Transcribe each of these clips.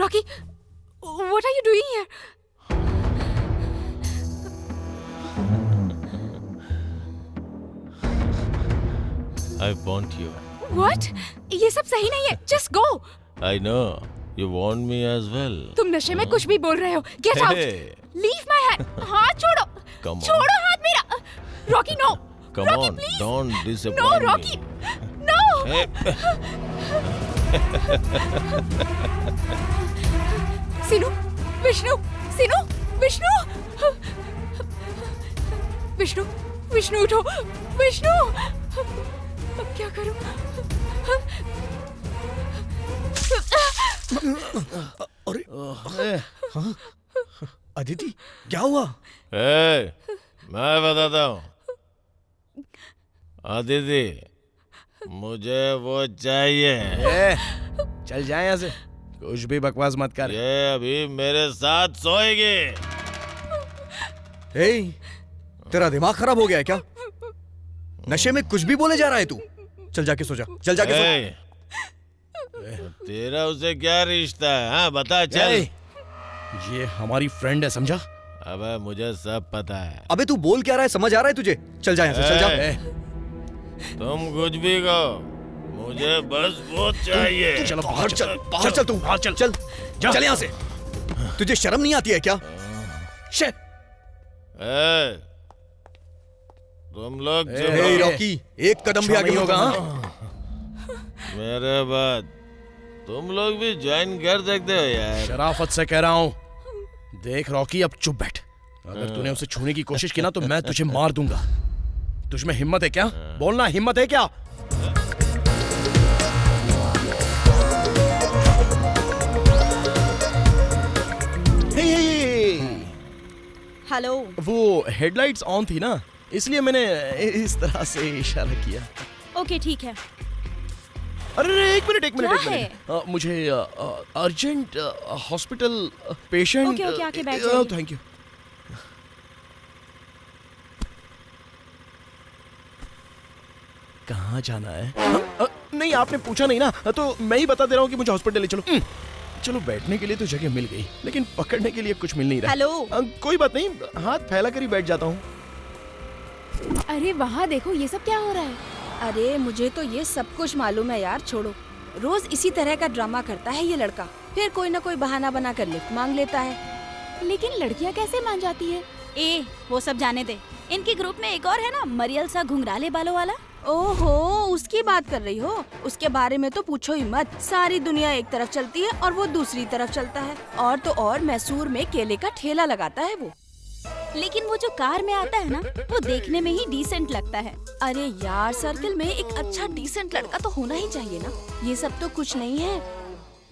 Rocky, what are you doing here? I want you. What? ये सब सही नहीं है. Just go. I know. You want me as well. तुम नशे में कुछ भी बोल रहे हो. Get out. Hey. Leave my hand. हाथ छोड़ो. Come on. छोड़ो हाथ मेरा. Rocky, no. Come Rocky, on, please. don't disappoint No, me. Rocky. No. Hey. Sinu, Vishnu, Sinu, Vishnu. Vishnu, Vishnu उठो. Vishnu. अब क्या करूं? अरे हाँ? अदिति क्या हुआ? Hey, मैं बताता हूँ. अदिति, मुझे वो चाहिए. चल जाए यहाँ से. कुछ भी बकवास मत कर. ये अभी मेरे साथ सोएगी. हे, तेरा दिमाग खराब हो गया है क्या? नशे में कुछ भी बोले जा रहा है तू. चल जाके सो जा. चल जाके सो. Hey, तेरा उसे क्या रिश्ता है? हाँ बता चल. ये हमारी फ्रेंड है, समझा? अबे मुझे सब पता है. अबे तू बोल क्या रहा है, समझ आ रहा है तुझे? चल जा यहाँ से. चल जा. तुम कुछ भी कहो, मुझे बस वो चाहिए. चल बाहर चल. बाहर चल तू. बाहर चल. चल चल यहाँ से. तुझे शर्म नहीं आती है क्या? शे. तुम लोग हे रॉकी, एक कदम भी आगे नहीं होगा. हाँ? मेरे बाद तुम लोग भी ज्वाइन कर सकते हो यार. शराफत से कह रहा हूँ. देख रॉकी, अब चुप बैठ. अगर तूने उसे छूने की कोशिश की ना तो मैं तुझे मार दूंगा. तुझमें हिम्मत है क्या? बोलना, हिम्मत है क्या? हेलो. वो हेडलाइट्स ऑन थी ना, इसलिए मैंने इस तरह से इशारा किया. ओके ठीक है. अरे एक मिनट. क्या है? मुझे अर्जेंट हॉस्पिटल पेशेंट. ओके, आके बैठ जाइए. Thank you. कहाँ जाना है? नहीं, आपने पूछा नहीं ना, तो मैं ही बता दे रहा हूँ कि मुझे हॉस्पिटल ले चलो. चलो, बैठने के लिए तो जगह मिल गई, लेकिन पकड़ने के लिए कुछ मिल नहीं रहा. हेलो. कोई बात नहीं, हाथ फैला कर ही बैठ जाता हूँ. अरे वहाँ देखो, ये सब क्या हो रहा है? अरे मुझे तो ये सब कुछ मालूम है यार. छोड़ो. रोज इसी तरह का ड्रामा करता है ये लड़का. फिर कोई ना कोई बहाना बनाकर लिफ्ट मांग लेता है. लेकिन लड़कियाँ कैसे मान जाती है? ए, वो सब जाने दे. इनके ग्रुप में एक और है ना, मरियल सा घुंघराले बालों वाला. ओहो, उसकी बात कर रही हो? उसके बारे में तो पूछो ही मत. सारी दुनिया एक तरफ चलती है और वो दूसरी तरफ चलता है. और तो और मैसूर में केले का ठेला लगाता है वो. लेकिन वो जो कार में आता है ना, वो देखने में ही डिसेंट लगता है. अरे यार, सर्कल में एक अच्छा डिसेंट लड़का तो होना ही चाहिए ना. ये सब तो कुछ नहीं है.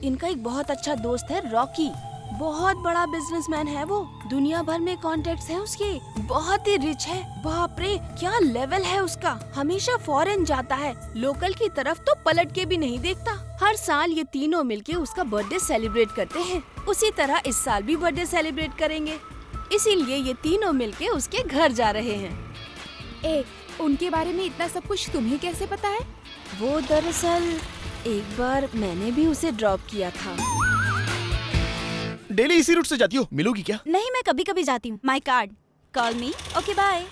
इनका एक बहुत अच्छा दोस्त है रॉकी. बहुत बड़ा बिजनेसमैन है वो. दुनिया भर में कॉन्टेक्ट्स हैं उसके. बहुत ही रिच है. बाप रे, क्या लेवल है उसका. हमेशा फॉरेन जाता है. लोकल की तरफ तो पलट के भी नहीं देखता. हर साल ये तीनों मिलके उसका बर्थडे सेलिब्रेट करते हैं. उसी तरह इस साल भी बर्थडे सेलिब्रेट करेंगे. इसीलिए ये तीनों मिलके उसके घर जा रहे हैं. उनके बारे में इतना सब कुछ तुम्हें कैसे पता है? वो दरअसल एक बार मैंने भी उसे ड्रॉप किया था. डेली इसी रूट से जाती हो? मिलोगी क्या? नहीं, मैं कभी कभी जाती हूँ. My card. Call me. Okay bye.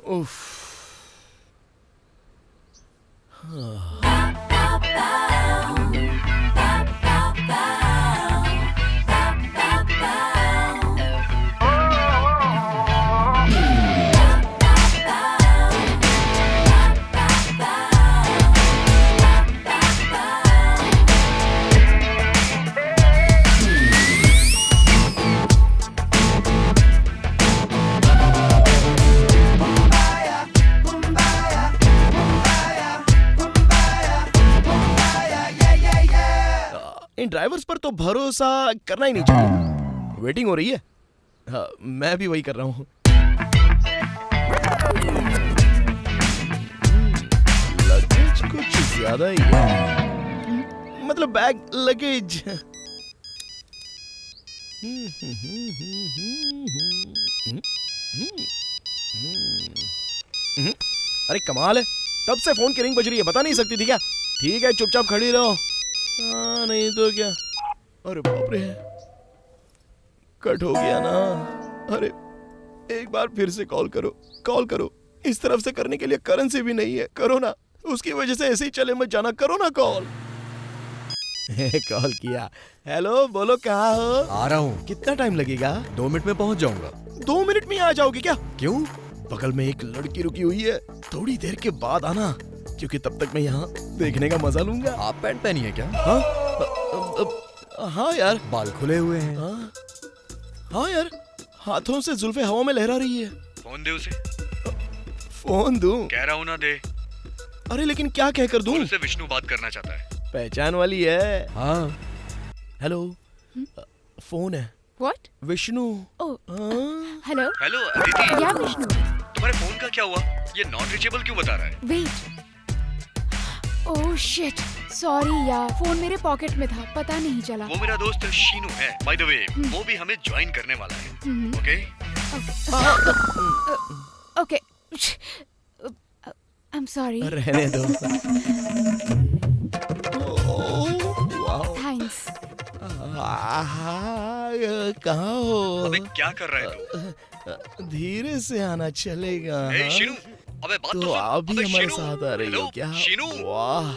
उफ. इन ड्राइवर्स पर तो भरोसा करना ही नहीं चाहिए. वेटिंग हो रही है. हाँ, मैं भी वही कर रहा हूँ. लगेज कुछ ज्यादा ही है. मतलब बैग लगेज. अरे कमाल है, तब से फोन की रिंग बज रही है, बता नहीं सकती थी क्या? ठीक है, चुपचाप खड़ी रहो। नहीं तो क्या। अरे बाप रे, कट हो गया ना। अरे एक बार फिर से कॉल करो। इस तरफ से करने के लिए करेंसी भी नहीं है, करो ना। उसकी वजह से ऐसे ही चले मत जाना, करो ना कॉल। कॉल किया। हेलो, बोलो कहाँ हो? आ रहा हूँ। कितना टाइम लगेगा? 2 मिनट में पहुँच जाऊंगा। 2 मिनट में आ जाओगे क्या? क्यों? बगल में एक लड़की रुकी हुई है, थोड़ी देर के बाद आना, क्योंकि तब तक मैं यहाँ देखने का मजा लूंगा। आप पैंट पहनी है क्या? हाँ यार। बाल खुले हुए हैं। हाँ यार, हाथों से जुल्फे हवा में लहरा रही है। फोन दे उसे। फोन दूं? कह रहा हूँ ना दे। अरे लेकिन क्या कहकर दूं? उससे विष्णु बात करना चाहता है। पहचान वाली है। हाँ। हेलो, फोन है। What? विष्णु। Oh, हाँ? हेलो हेलो अदिति, या विष्णु। तुम्हारे फोन का क्या हुआ? ये नॉट रीचेबल क्यों बता रहा है? वेट। ओह शिट, सॉरी यार, फोन मेरे पॉकेट में था, पता नहीं चला। वो मेरा दोस्त शीनू है, बाय द वे। वो भी हमें ज्वाइन करने वाला है। Okay? Okay, I am sorry. रहने दो। थैंक्स। कहाँ हो? अबे क्या कर रहा है तू? धीरे से आना चलेगा। ए शीनू, अबे बात तो तो सुन। आप भी अबे हमारे शीनू, साथ आ रही हो हेलो, क्या? शीनू। वाह,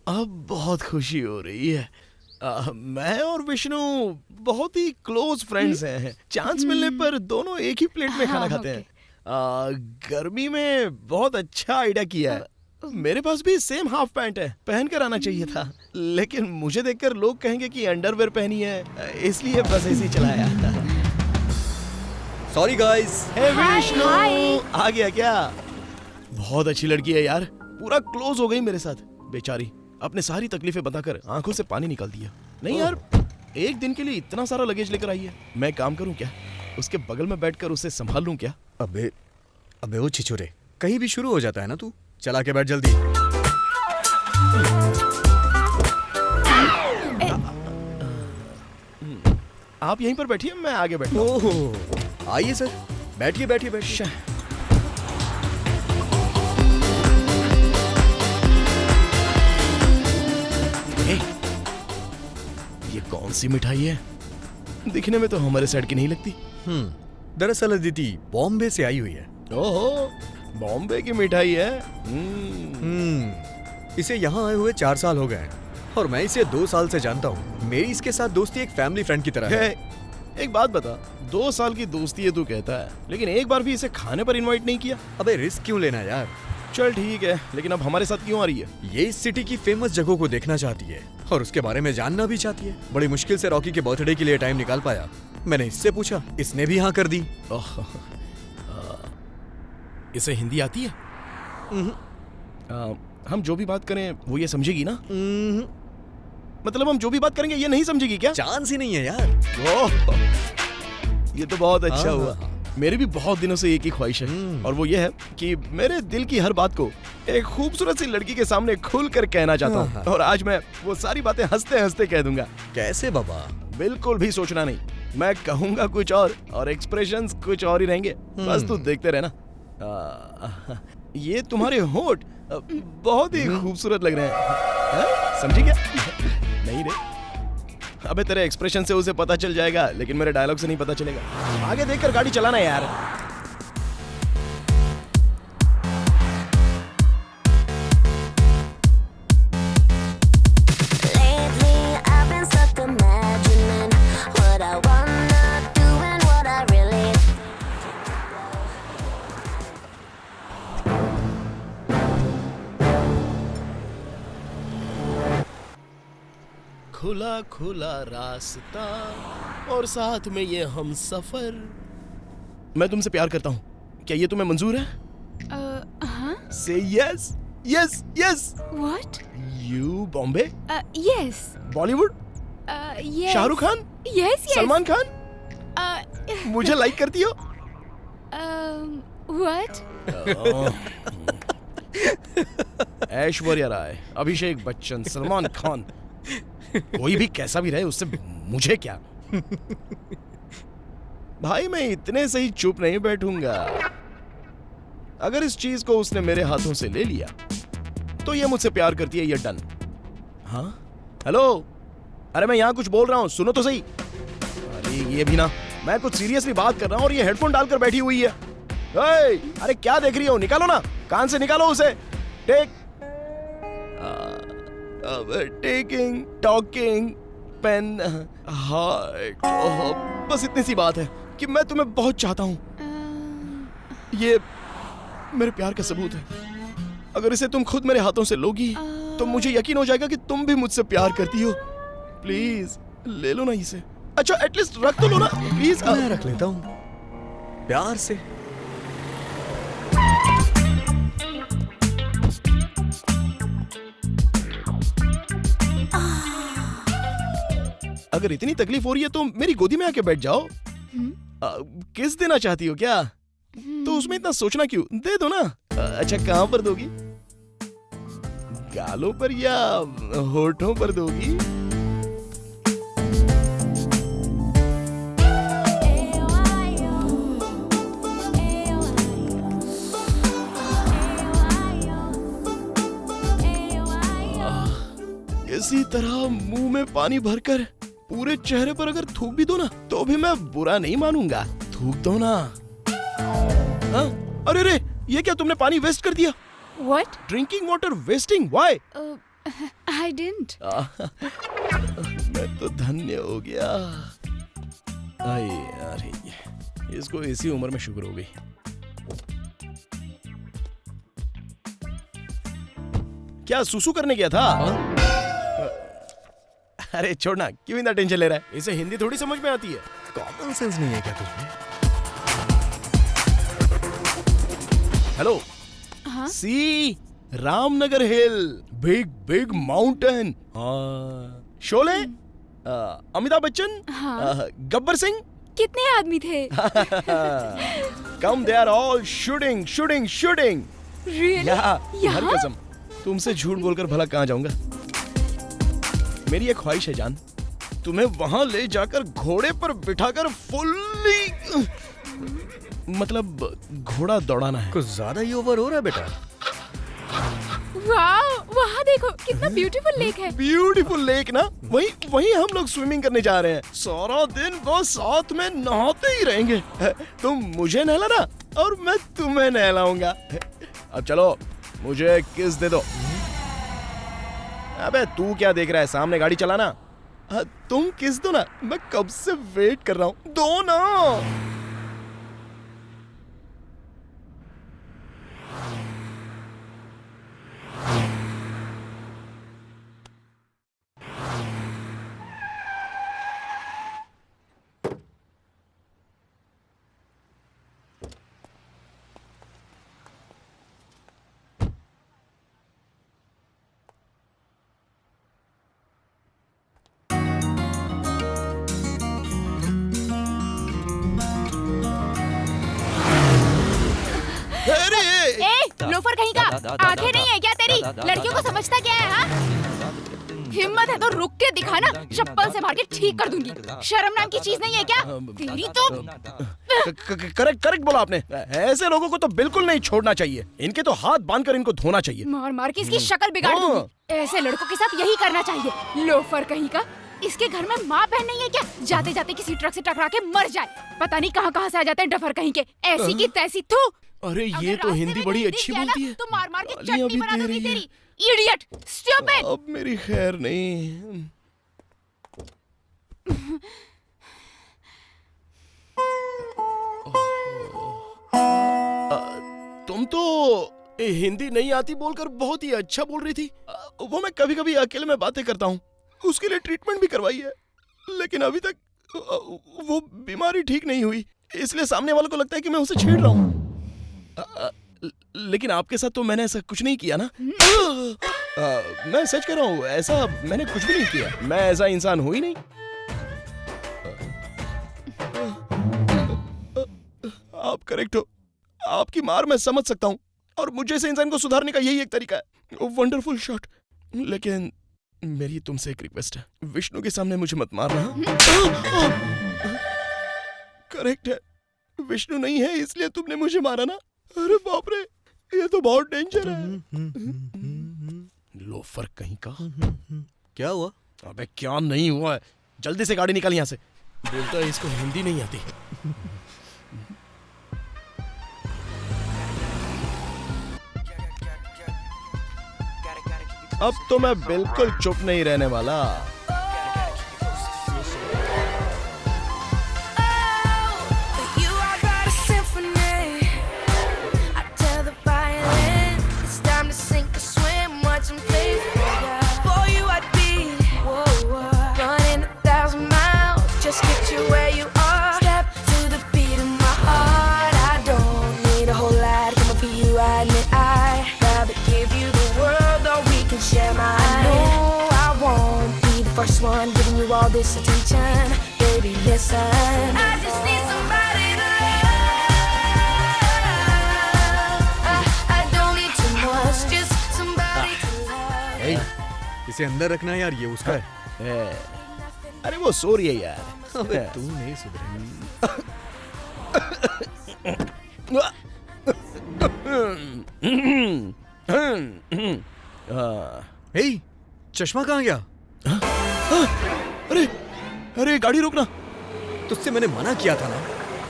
अब बहुत खुशी हो रही है। मैं और विष्णु बहुत ही क्लोज फ्रेंड्स हैं। चांस मिलने पर दोनों एक ही प्लेट में खाना खाते हैं। गर्मी में बहुत अच्छा आइडिया किया है। मेरे पास भी सेम हाफ पैंट है, पहन कर आना चाहिए था, लेकिन मुझे देखकर लोग कहेंगे कि अंडरवेयर पहनी है, इसलिए बस ऐसे ही चलाया। Sorry guys. Hey Vishnu, hi. आ गया क्या? बहुत अच्छी लड़की है यार, पूरा क्लोज हो गई मेरे साथ। बेचारी अपने सारी तकलीफें बताकर आंखों से पानी निकाल दिया। नहीं यार, एक दिन के लिए इतना सारा लगेज लेकर आई है। मैं काम करूं क्या? उसके बगल में बैठकर उसे संभाल लूं क्या? अबे वो छिछोरे, कहीं भी शुरू हो जाता है ना तू। चला के बैठ जल्दी। आप यहीं पर बैठिए, मैं आगे बैठता हूं। ओहो, आइए सर, बैठिए बैठिए बैठिए। ये कौन सी मिठाई है? दिखने में तो हमारे साइड की नहीं लगती। दरअसल अदिति बॉम्बे से आई हुई है। ओहो, बॉम्बे की मिठाई है। इसे यहाँ आए हुए 4 साल हो गए हैं और मैं इसे 2 साल से जानता हूँ। मेरी इसके साथ दोस्ती एक फैमिली फ्रेंड की तरह है। एक बात बता, 2 साल की दोस्ती है तू कहता है, लेकिन एक बार भी इसे खाने पर इनवाइट नहीं किया। अबे रिस्क क्यों लेना यार? चल ठीक है, लेकिन अब हमारे साथ क्यों आ रही है? ये इस सिटी की फेमस जगहों को देखना चाहती है और उसके बारे में जानना भी चाहती है। बड़ी मुश्किल से रॉकी के बर्थडे के लिए टाइम निकाल पाया। मैंने इससे पूछा, इसने भी हाँ कर दी। इसे हिंदी आती है? हम जो भी बात करें वो ये समझेगी ना? मतलब हम जो भी बात करेंगे ये नहीं समझेगी क्या? चांस ही नहीं है यार। ओह, ये तो बहुत अच्छा हाँ, हुआ। हाँ। मेरी भी बहुत दिनों से एक ही ख्वाहिश है, और वो ये है कि मेरे दिल की हर बात को एक खूबसूरत सी लड़की के सामने खुल कर कहना चाहता हूँ। और आज मैं वो सारी बातें हंसते हंसते कह दूंगा। कैसे बाबा? बिल्कुल भी सोचना नहीं, मैं कहूंगा कुछ और एक्सप्रेशंस कुछ और ही रहेंगे। बस तू देखते रहना। ये तुम्हारे होंठ बहुत ही खूबसूरत लग रहे हैं। समझी क्या? नहीं रे, अबे तेरे एक्सप्रेशन से उसे पता चल जाएगा, लेकिन मेरे डायलॉग से नहीं पता चलेगा। आगे देखकर गाड़ी चलाना यार। खुला खुला रास्ता और साथ में ये हम सफर। मैं तुमसे प्यार करता हूँ, क्या ये तुम्हें मंजूर है? हाँ? से yes yes yes. What? You Bombay, Yes. Bollywood, Yes. Shahrukh Khan, Yes, yes. Salman Khan, मुझे लाइक करती हो? What? ऐश्वर्या राय, अभिषेक बच्चन, सलमान खान, कोई भी कैसा भी रहे उससे मुझे क्या। भाई मैं इतने सही चुप नहीं बैठूंगा। अगर इस चीज को उसने मेरे हाथों से ले लिया तो ये मुझसे प्यार करती है, ये डन। हाँ हेलो, अरे मैं यहाँ कुछ बोल रहा हूँ, सुनो तो सही। अरे ये भी ना, मैं कुछ सीरियसली बात कर रहा हूँ और ये हेडफोन डालकर बैठी हुई है। अरे क्या देख रही हो, निकालो ना, कान से निकालो उसे। टेकिंग टॉकिंग पेन हार्ट, बस इतनी सी बात है कि मैं तुम्हें बहुत चाहता हूँ। ये मेरे प्यार का सबूत है। अगर इसे तुम खुद मेरे हाथों से लोगी तो मुझे यकीन हो जाएगा कि तुम भी मुझसे प्यार करती हो। प्लीज ले लो ना इसे। अच्छा एटलीस्ट रख तो लो ना प्लीज। मैं रख लेता हूँ प्यार से। अगर इतनी तकलीफ हो रही है तो मेरी गोदी में आके बैठ जाओ। किस देना चाहती हो क्या? तो उसमें इतना सोचना क्यों, दे दो ना। अच्छा कहाँ पर दोगी, गालों पर या होठों पर दोगी? इसी तरह मुंह में पानी भरकर पूरे चेहरे पर अगर थूक भी दो ना तो भी मैं बुरा नहीं मानूंगा। थूक दो ना। हाँ? अरे रे, ये क्या तुमने पानी वेस्ट कर दिया? What? Drinking water wasting, why? I didn't. मैं तो धन्य हो गया। अरे इसको इसी उम्र में शुगर हो गई। क्या सुसु करने गया था? अरे छोड़ना, क्यों इतना टेंशन ले रहा है? इसे हिंदी थोड़ी समझ में आती है। कॉमन सेंस नहीं है क्या तुझमें? हेलो। हाँ? See Ramnagar hill, big big mountain. Sholay, Amitabh Bachchan, हाँ? गब्बर सिंह। कितने आदमी थे? Come they are all shooting shooting shooting. Really? हर यहाँ? कसम, तुमसे झूठ बोलकर भला कहाँ जाऊंगा। मेरी एक ख्वाहिश है जान, तुम्हें वहां ले जाकर घोड़े पर बिठाकर फुल्ली, मतलब घोड़ा दौड़ाना है। कुछ ज्यादा ही ओवर हो रहा है बेटा। वाह, वहाँ देखो कितना ब्यूटीफुल लेक है। ब्यूटीफुल लेक ना, वही हम लोग स्विमिंग करने जा रहे हैं। सारा दिन बस साथ में नहाते ही रहेंगे। तुम मुझे नहलाना और मैं तुम्हें नहलाऊंगा। अब चलो मुझे किस दे दो। अबे तू क्या देख रहा है, सामने गाड़ी चलाना। तुम किस दो ना, मैं कब से वेट कर रहा हूँ, दो ना। लोफर कहीं का, आंखें नहीं है क्या तेरी? लड़कियों को समझता क्या है? हाँ? हिम्मत है तो रुक के दिखाना, चप्पल से मार के ठीक कर दूंगी। शर्म नाम की चीज नहीं है क्या तेरी? तो करेक्ट बोला आपने। ऐसे लोगों को तो बिल्कुल नहीं छोड़ना चाहिए। इनके तो हाथ बांधकर इनको धोना चाहिए। मार मार के इसकी शक्ल बिगाड़ दूंगी। ऐसे लड़कों के साथ यही करना चाहिए। लोफर कहीं का, इसके घर में माँ बहन नहीं है क्या? जाते जाते किसी ट्रक से टकरा के मर जाए। पता नहीं कहाँ से आ जाते हैं डफर कहीं के। ऐसी की तैसी। थू। अरे ये तो हिंदी बड़ी अच्छी बोलती है। तो मार मार के गालियाँ चटनी भी बना दे दूंगी रही है। तेरी। Idiot, stupid. अब मेरी खैर नहीं। तुम तो हिंदी नहीं आती बोलकर बहुत ही अच्छा बोल रही थी। वो मैं कभी कभी अकेले में बातें करता हूँ, उसके लिए ट्रीटमेंट भी करवाई है, लेकिन अभी तक वो बीमारी ठीक नहीं हुई। इसलिए सामने वालों को लगता है कि मैं उसे छेड़ रहा हूँ। लेकिन आपके साथ तो मैंने ऐसा कुछ नहीं किया ना। मैं सच कह रहा हूँ, ऐसा मैंने कुछ भी नहीं किया। मैं ऐसा इंसान हूँ ही नहीं। आप करेक्ट हो। आपकी मार मैं समझ सकता हूँ और मुझे से इंसान को सुधारने का यही एक तरीका है। Wonderful shot. लेकिन मेरी तुमसे एक रिक्वेस्ट है, विष्णु के सामने मुझे मत मारना। करेक्ट है, विष्णु नहीं है इसलिए तुमने मुझे मारा ना। अरे बाप रे, ये तो बहुत डेंजर है। लोफर कहीं का। क्या हुआ? अबे क्या नहीं हुआ है, जल्दी से गाड़ी निकाल यहाँ से। बोलता है इसको हिंदी नहीं आती। अब तो मैं बिल्कुल चुप नहीं रहने वाला। You are got a symphony. I tell the violin it's time to sink or swim. Watch 'em play for ya. For you I'd be running 1,000 miles. Just get you where you are. Step to the beat of my heart. I don't need a whole lot coming for you. I admit I'd rather give you the world, or we can share my. I know I won't be the first one giving you all this attention. Baby, listen. I just need somebody to love. I don't need too much, just somebody to love. ए, इसे अंदर रखना है यार, ये उसका है। अरे वो सो रही है यार। अबे तू नहीं सुधरेगा। ए, चश्मा कहाँ गया? अरे अरे गाड़ी रोकना। तुझसे मैंने मना किया था ना,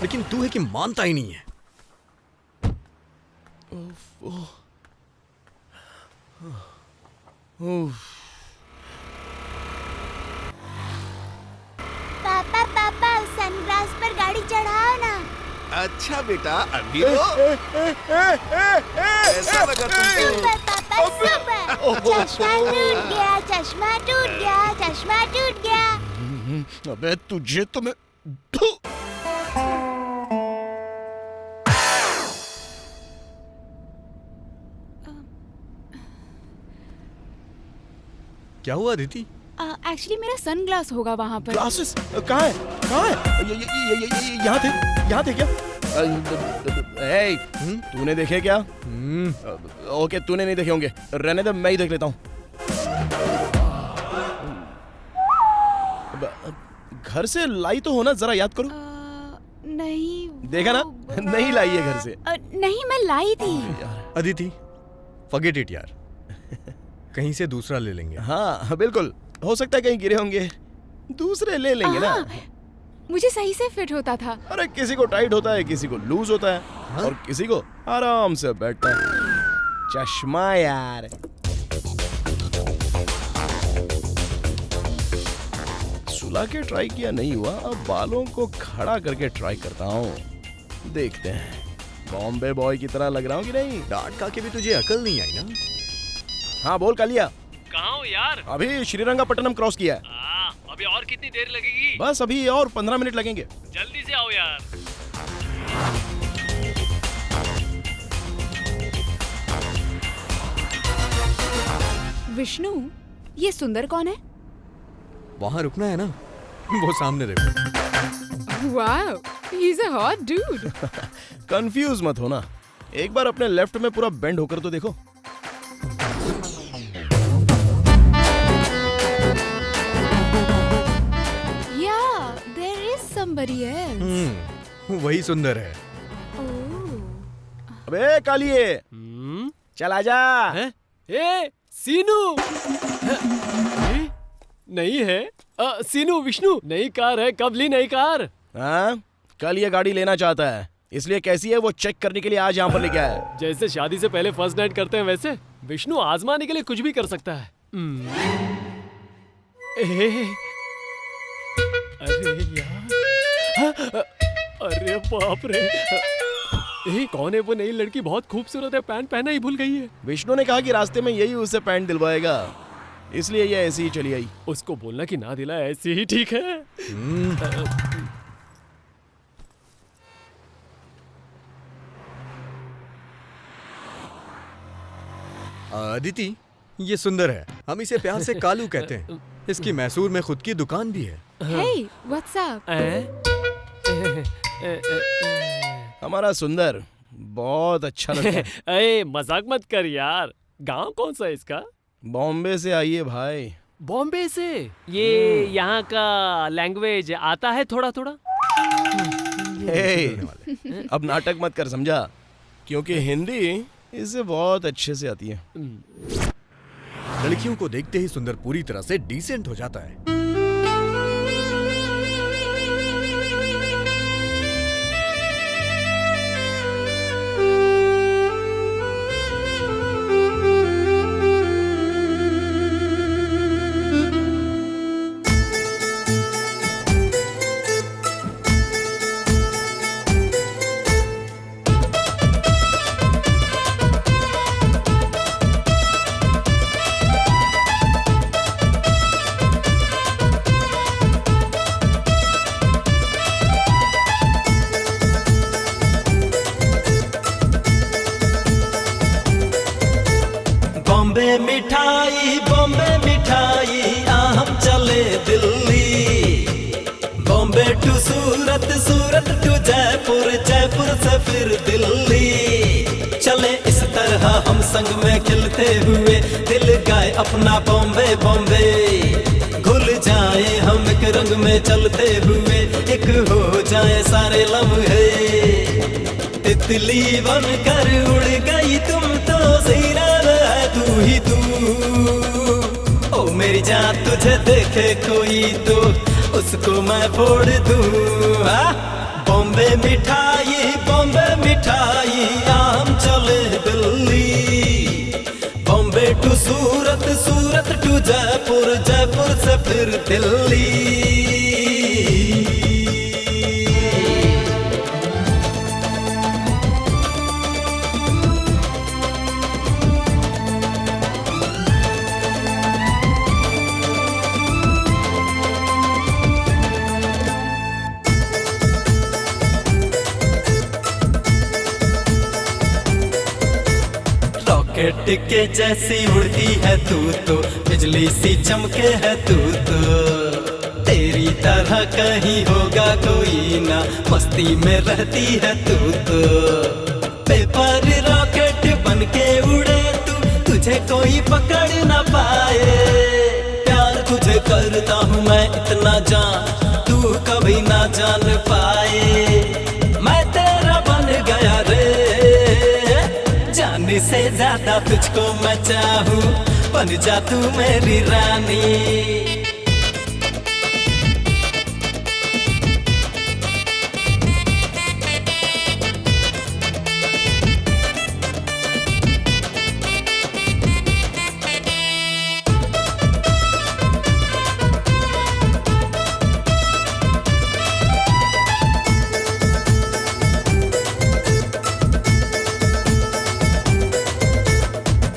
लेकिन तू है कि मानता ही नहीं है। पापा पापा सनग्लास पर गाड़ी चढ़ाओ ना। अच्छा बेटा, अभी तो ऐसा लगा तुमको। सुपर पापा सुपर। चश्मा टूट गया, चश्मा टूट गया, चश्मा टूट गया। अबे तुझे तो मैं धू। क्या हुआ अदिति? एक्चुअली मेरा सनग्लास होगा वहाँ पर। ग्लासेस कहाँ है? कहाँ है? यहाँ थे क्या? ए, तूने देखे क्या? ओके, तूने नहीं देखे होंगे, रहने दे, मैं ही देख लेता हूँ। घर से लाई तो हो ना, जरा याद करो। नहीं देखा ना, नहीं लाई है घर से। नहीं, मैं लाई थी। अदिति, फॉरगेट इट यार, कहीं से दूसरा ले लेंगे। हाँ बिल्कुल, हो सकता है कहीं गिरे होंगे, दूसरे ले लेंगे ना। मुझे सही से फिट होता था। अरे किसी को टाइट होता है, किसी को लूज होता है, और किसी को आराम से बैठता है। चश्मा यार, सुला के ट्राई किया नहीं हुआ, अब बालों को खड़ा करके ट्राई करता हूँ, देखते हैं बॉम्बे बॉय की तरह लग रहा हूँ कि नहीं। डांट खा के भी तुझे अकल नहीं आई ना? हाँ बोल कालिया। कहाँ हो यार? अभी श्रीरंगपट्टनम क्रॉस किया है। अभी और कितनी देर लगेगी? बस अभी और 15 मिनट लगेंगे। जल्दी से आओ यार। विष्णु, ये सुंदर कौन है? वहाँ रुकना है ना, वो सामने देखो। Wow, he is a hot dude. Confuse मत होना, एक बार अपने लेफ्ट में पूरा बेंड होकर तो देखो। somebody else. वही सुंदर है। अबे कालिए, चल आजा। ए सीनू। नहीं है। सीनू, विष्णु, नई कार है, कब ली नई कार? हाँ, कल ये गाड़ी लेना चाहता है, इसलिए कैसी है वो चेक करने के लिए आज यहाँ पर लेके आया है। जैसे शादी से पहले फर्स्ट नाइट करते हैं वैसे विष्णु आजमाने के लिए कुछ भी कर सकता है। अरे यार, अरे बाप रे, कौन है वो नई लड़की? बहुत खूबसूरत है, पैंट पहना ही भूल गई है। विष्णु ने कहा कि रास्ते में यही उसे पैंट दिलवाएगा, इसलिए ये ऐसी ही चली आई। उसको बोलना कि ना दिला, ऐसी ही ठीक है। अदिति, ये सुंदर है, हम इसे प्यार से कालू कहते हैं। इसकी मैसूर में खुद की दुकान भी है। Hey, what's up? हमारा सुंदर बहुत अच्छा लगता है। मजाक मत कर यार। गांव कौन सा है इसका? बॉम्बे से आई है भाई। बॉम्बे से। ये यहाँ का लैंग्वेज आता है थोड़ा थोड़ा। हे, अब नाटक मत कर, समझा? क्योंकि हिंदी इसे बहुत अच्छे से आती है। लड़कियों को देखते ही सुंदर पूरी तरह से डिसेंट हो जाता है। बॉम्बे मिठाई आ हम चले दिल्ली। बॉम्बे टू सूरत, सूरत टू जयपुर, जयपुर से फिर दिल्ली। चले इस तरह हम संग में खिलते हुए, दिल गाए अपना बॉम्बे बॉम्बे। घुल जाए हम एक रंग में चलते हुए, एक हो जाए सारे लम्हे। तितली बन कर उड़ गई तुम तो, सीना है तू ही तू। ओ मेरी जान तुझे देखे कोई तो, उसको मैं फोड़ दूँ। बॉम्बे मिठाई, बॉम्बे मिठाई आम चले दिल्ली। बॉम्बे टू सूरत, सूरत टू जयपुर, जयपुर से फिर दिल्ली। रॉकेट के जैसी उड़ती है तू तो, बिजली सी चमके है तू तो। तेरी तरह कहीं होगा कोई ना, मस्ती में रहती है तू तो। पेपर रॉकेट बन के उड़े तू, तुझे कोई पकड़ ना पाए। प्यार तुझे करता हूँ मैं इतना जान, तू कभी ना जान पाए। मैं तेरा बन गया रे, जाने से ज्यादा तुझको मैं चाहूं, बन जा तू मेरी रानी।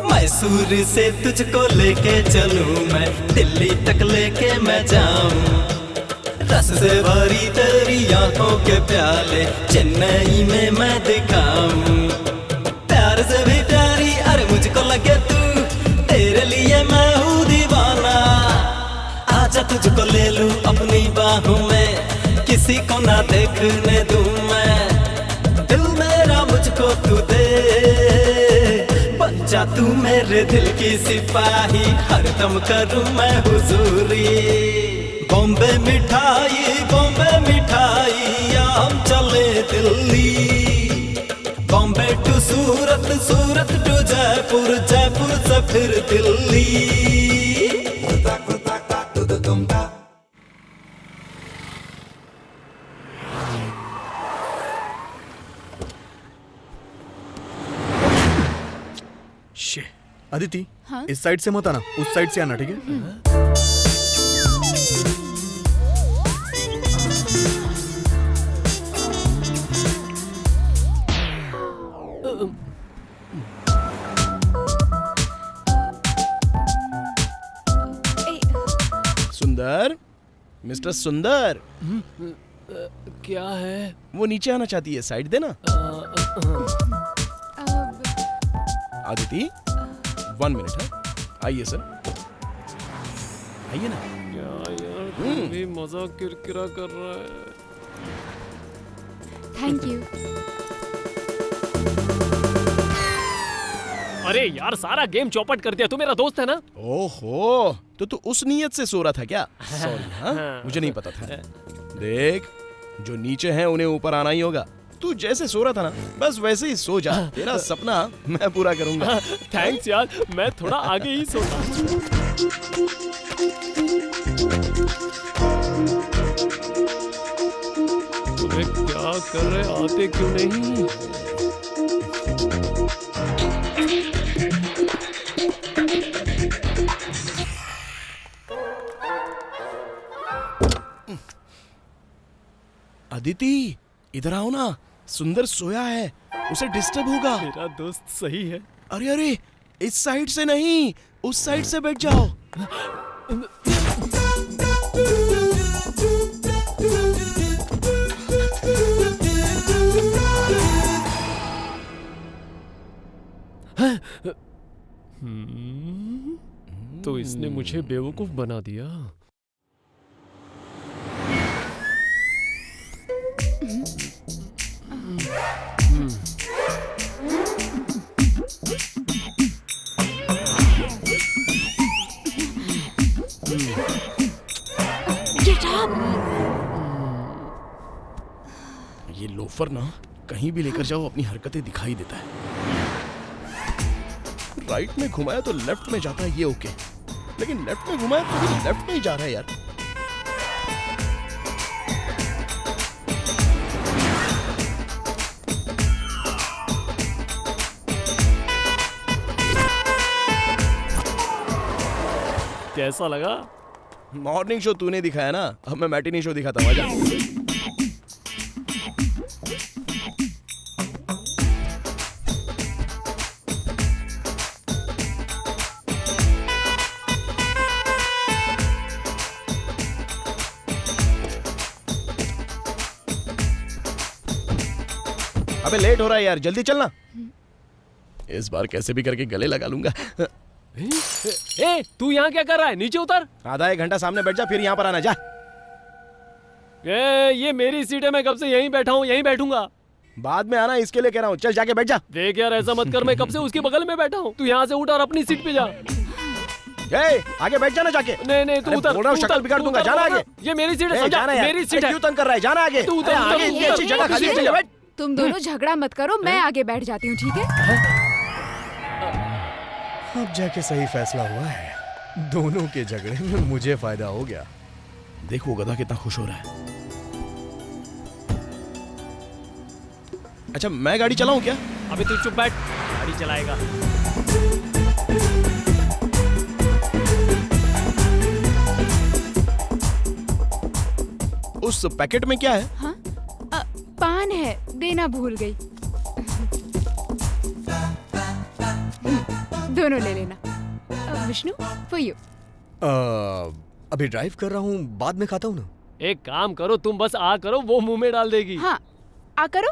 मैसूर से तुझको लेके चलूं मैं, दिल्ली तक लेके मैं जाऊं। रस से भरी तेरी आंखों के प्याले, चेन्नई में मैं दिखाऊं। प्यार से भी प्यारी अरे मुझको लगे तू, तेरे लिए मैं हूँ दीवाना। आजा तुझको ले लूं अपनी बाहों में, किसी को ना देखने दूं मैं। दिल मेरा मुझको तू दे, बन जा तू मेरे दिल की सिपाही, हरदम करूं मैं हुजूरी। बॉम्बे मिठाई, बॉम्बे मिठाई हम चले दिल्ली। बॉम्बे टू सूरत, सूरत टू जयपुर, जयपुर से फिर दिल्ली। अदिति, हाँ? इस साइड से मत आना, उस साइड से आना, ठीक है? सुंदर, मिस्टर सुंदर। क्या है? वो नीचे आना चाहती है, साइड देना। आदिति, 1 मिनट है। आइए सर, आइए ना। क्या यार, तू भी मजाक किरकिरा कर रहा है। Thank you. अरे यार सारा गेम चौपट कर दिया। तू मेरा दोस्त है ना। ओहो, तो तू उस नीयत से सो रहा था क्या? सॉरी, हाँ, मुझे नहीं पता था। देख, जो नीचे हैं उन्हें ऊपर आना ही होगा। तू जैसे सो रहा था ना, बस वैसे ही सो जा। तेरा सपना मैं पूरा करूंगा। थैंक्स यार, मैं थोड़ा आगे ही सोता। अरे क्या कर रहे, आते क्यों नहीं? अदिति, इधर आओ ना, सुंदर सोया है, उसे डिस्टर्ब होगा। मेरा दोस्त सही है। अरे अरे, इस साइड से नहीं, उस साइड से बैठ जाओ। तो इसने मुझे बेवकूफ बना दिया। ये लोफर ना कहीं भी लेकर जाओ अपनी हरकतें दिखाई देता है। राइट में घुमाया तो लेफ्ट में जाता है, ये ओके, लेकिन लेफ्ट में घुमाया तो भी लेफ्ट में ही जा रहा है यार। कैसा लगा? मॉर्निंग शो तूने दिखाया ना, अब मैं मैटिनी शो दिखाता हूँ। आजा। अबे लेट हो रहा है यार, जल्दी चलना। इस बार कैसे भी करके गले लगा लूंगा। ए, तू यहाँ क्या कर रहा है? नीचे उतर। आधा एक घंटा सामने बैठ जा, फिर यहाँ पर आना। जा। ये मेरी सीट है, मैं कब से यहीं बैठा हूँ, यहीं बैठूंगा। बाद में आना, इसके लिए कह रहा हूँ। चल जाके बैठ जा। देख यार, ऐसा मत कर, मैं कब से उसके बगल में बैठा हूँ। तू यहाँ से उठ और अपनी सीट पे जा। आगे बैठ जाना जाके। नहीं तू उतर। बोल रहा हूँ, शक्ल बिगाड़ दूंगा। जाना आगे। ये मेरी सीट है, समझा? मेरी सीट है। क्यों तंग कर रहा है? जाना आगे। तू उतर, आगे इतनी अच्छी जगह खाली है, चल बैठ। तुम दोनों झगड़ा मत करो, मैं आगे बैठ जाती हूँ, ठीक है? अब जाके सही फैसला हुआ है। दोनों के झगड़े में मुझे फायदा हो गया। देखो गधा कितना खुश हो रहा है। अच्छा, मैं गाड़ी चलाऊं क्या? अबे तू चुप बैठ, गाड़ी चलाएगा। उस पैकेट में क्या है? हाँ? पान है, देना भूल गई। दोनों ले लेना। Vishnu, for you. अभी ड्राइव कर रहा हूँ, बाद में खाता हूँ ना। एक काम करो, तुम बस आ करो, वो मुंह में डाल देगी। हाँ, आ करो।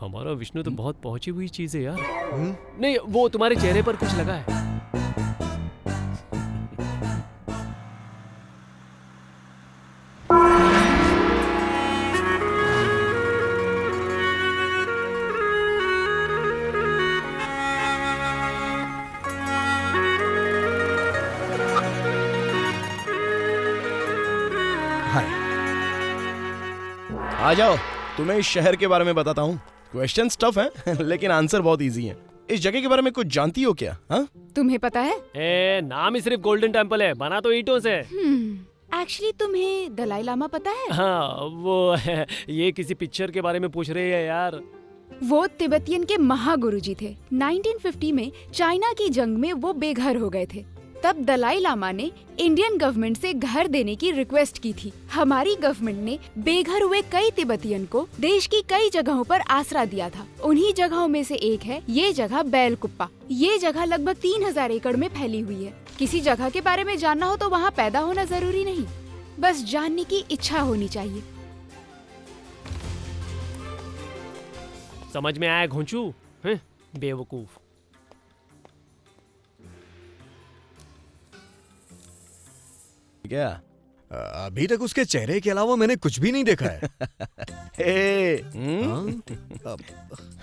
हमारा विष्णु तो बहुत पहुंची हुई चीज है यार। नहीं, वो तुम्हारे चेहरे पर कुछ लगा है। आ जाओ, तुम्हें इस शहर के बारे में बताता हूँ। क्वेश्चन टफ है लेकिन आंसर बहुत इजी है। इस जगह के बारे में कुछ जानती हो क्या? हाँ, तुम्हें पता है? नाम ही सिर्फ गोल्डन टेम्पल है, बना तो ईंटों से। एक्चुअली तुम्हें दलाई लामा पता है? हाँ, वो ये किसी पिक्चर के बारे में पूछ रही है यार। वो तिब्बतियन के महागुरुजी थे। 1950 में चाइना की जंग में वो बेघर हो गए थे। तब दलाई लामा ने इंडियन गवर्नमेंट से घर देने की रिक्वेस्ट की थी। हमारी गवर्नमेंट ने बेघर हुए कई तिब्बतियन को देश की कई जगहों पर आसरा दिया था। उन्हीं जगहों में से एक है ये जगह बैलकुप्पा। ये जगह लगभग 3000 एकड़ में फैली हुई है। किसी जगह के बारे में जानना हो तो वहाँ पैदा होना जरूरी नहीं, बस जानने की इच्छा होनी चाहिए। समझ में आया घोंचू? बेवकूफ। क्या अभी तक उसके चेहरे के अलावा मैंने कुछ भी नहीं देखा है। हे, हाँ?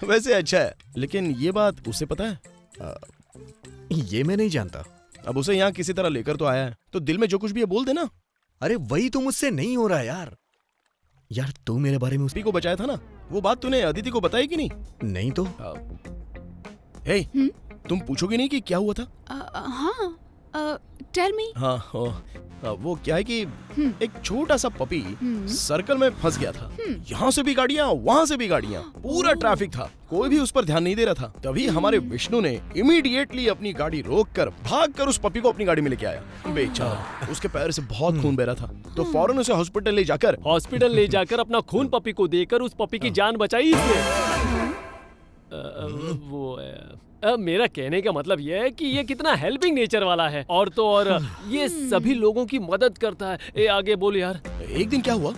वैसे अच्छा है, लेकिन ये बात उसे पता है? ये मैं नहीं जानता। अब उसे यहाँ किसी तरह लेकर तो आया है, तो दिल में जो कुछ भी है बोल देना। अरे वही तो मुझसे नहीं हो रहा है यार। यार तू मेरे बारे में उसी को बचाया था ना, वो बात तूने अदिति को बताई कि नहीं? नहीं तो। हे, तुम पूछोगे नहीं कि क्या हुआ था? हाँ, टेल मी। हाँ, वो क्या है कि एक छोटा सा पपी सर्कल में फंस गया था। यहाँ से भी गाड़ियाँ, वहाँ से भी गाड़ियाँ, पूरा ट्रैफिक था, कोई भी उस पर ध्यान नहीं दे रहा था। तभी हमारे विष्णु ने इमीडिएटली अपनी गाड़ी रोककर भागकर उस पपी को अपनी गाड़ी में लेके आया। बेचारा, उसके पैर से बहुत खून बह रहा था, तो फौरन उसे हॉस्पिटल ले जाकर अपना खून पपी को देकर उस पपी की जान बचाई इसने। मेरा कहने का मतलब यह है कि ये कितना हेल्पिंग नेचर वाला है, और तो और ये सभी लोगों की मदद करता है। ए आगे बोल यार। एक दिन क्या हुआ,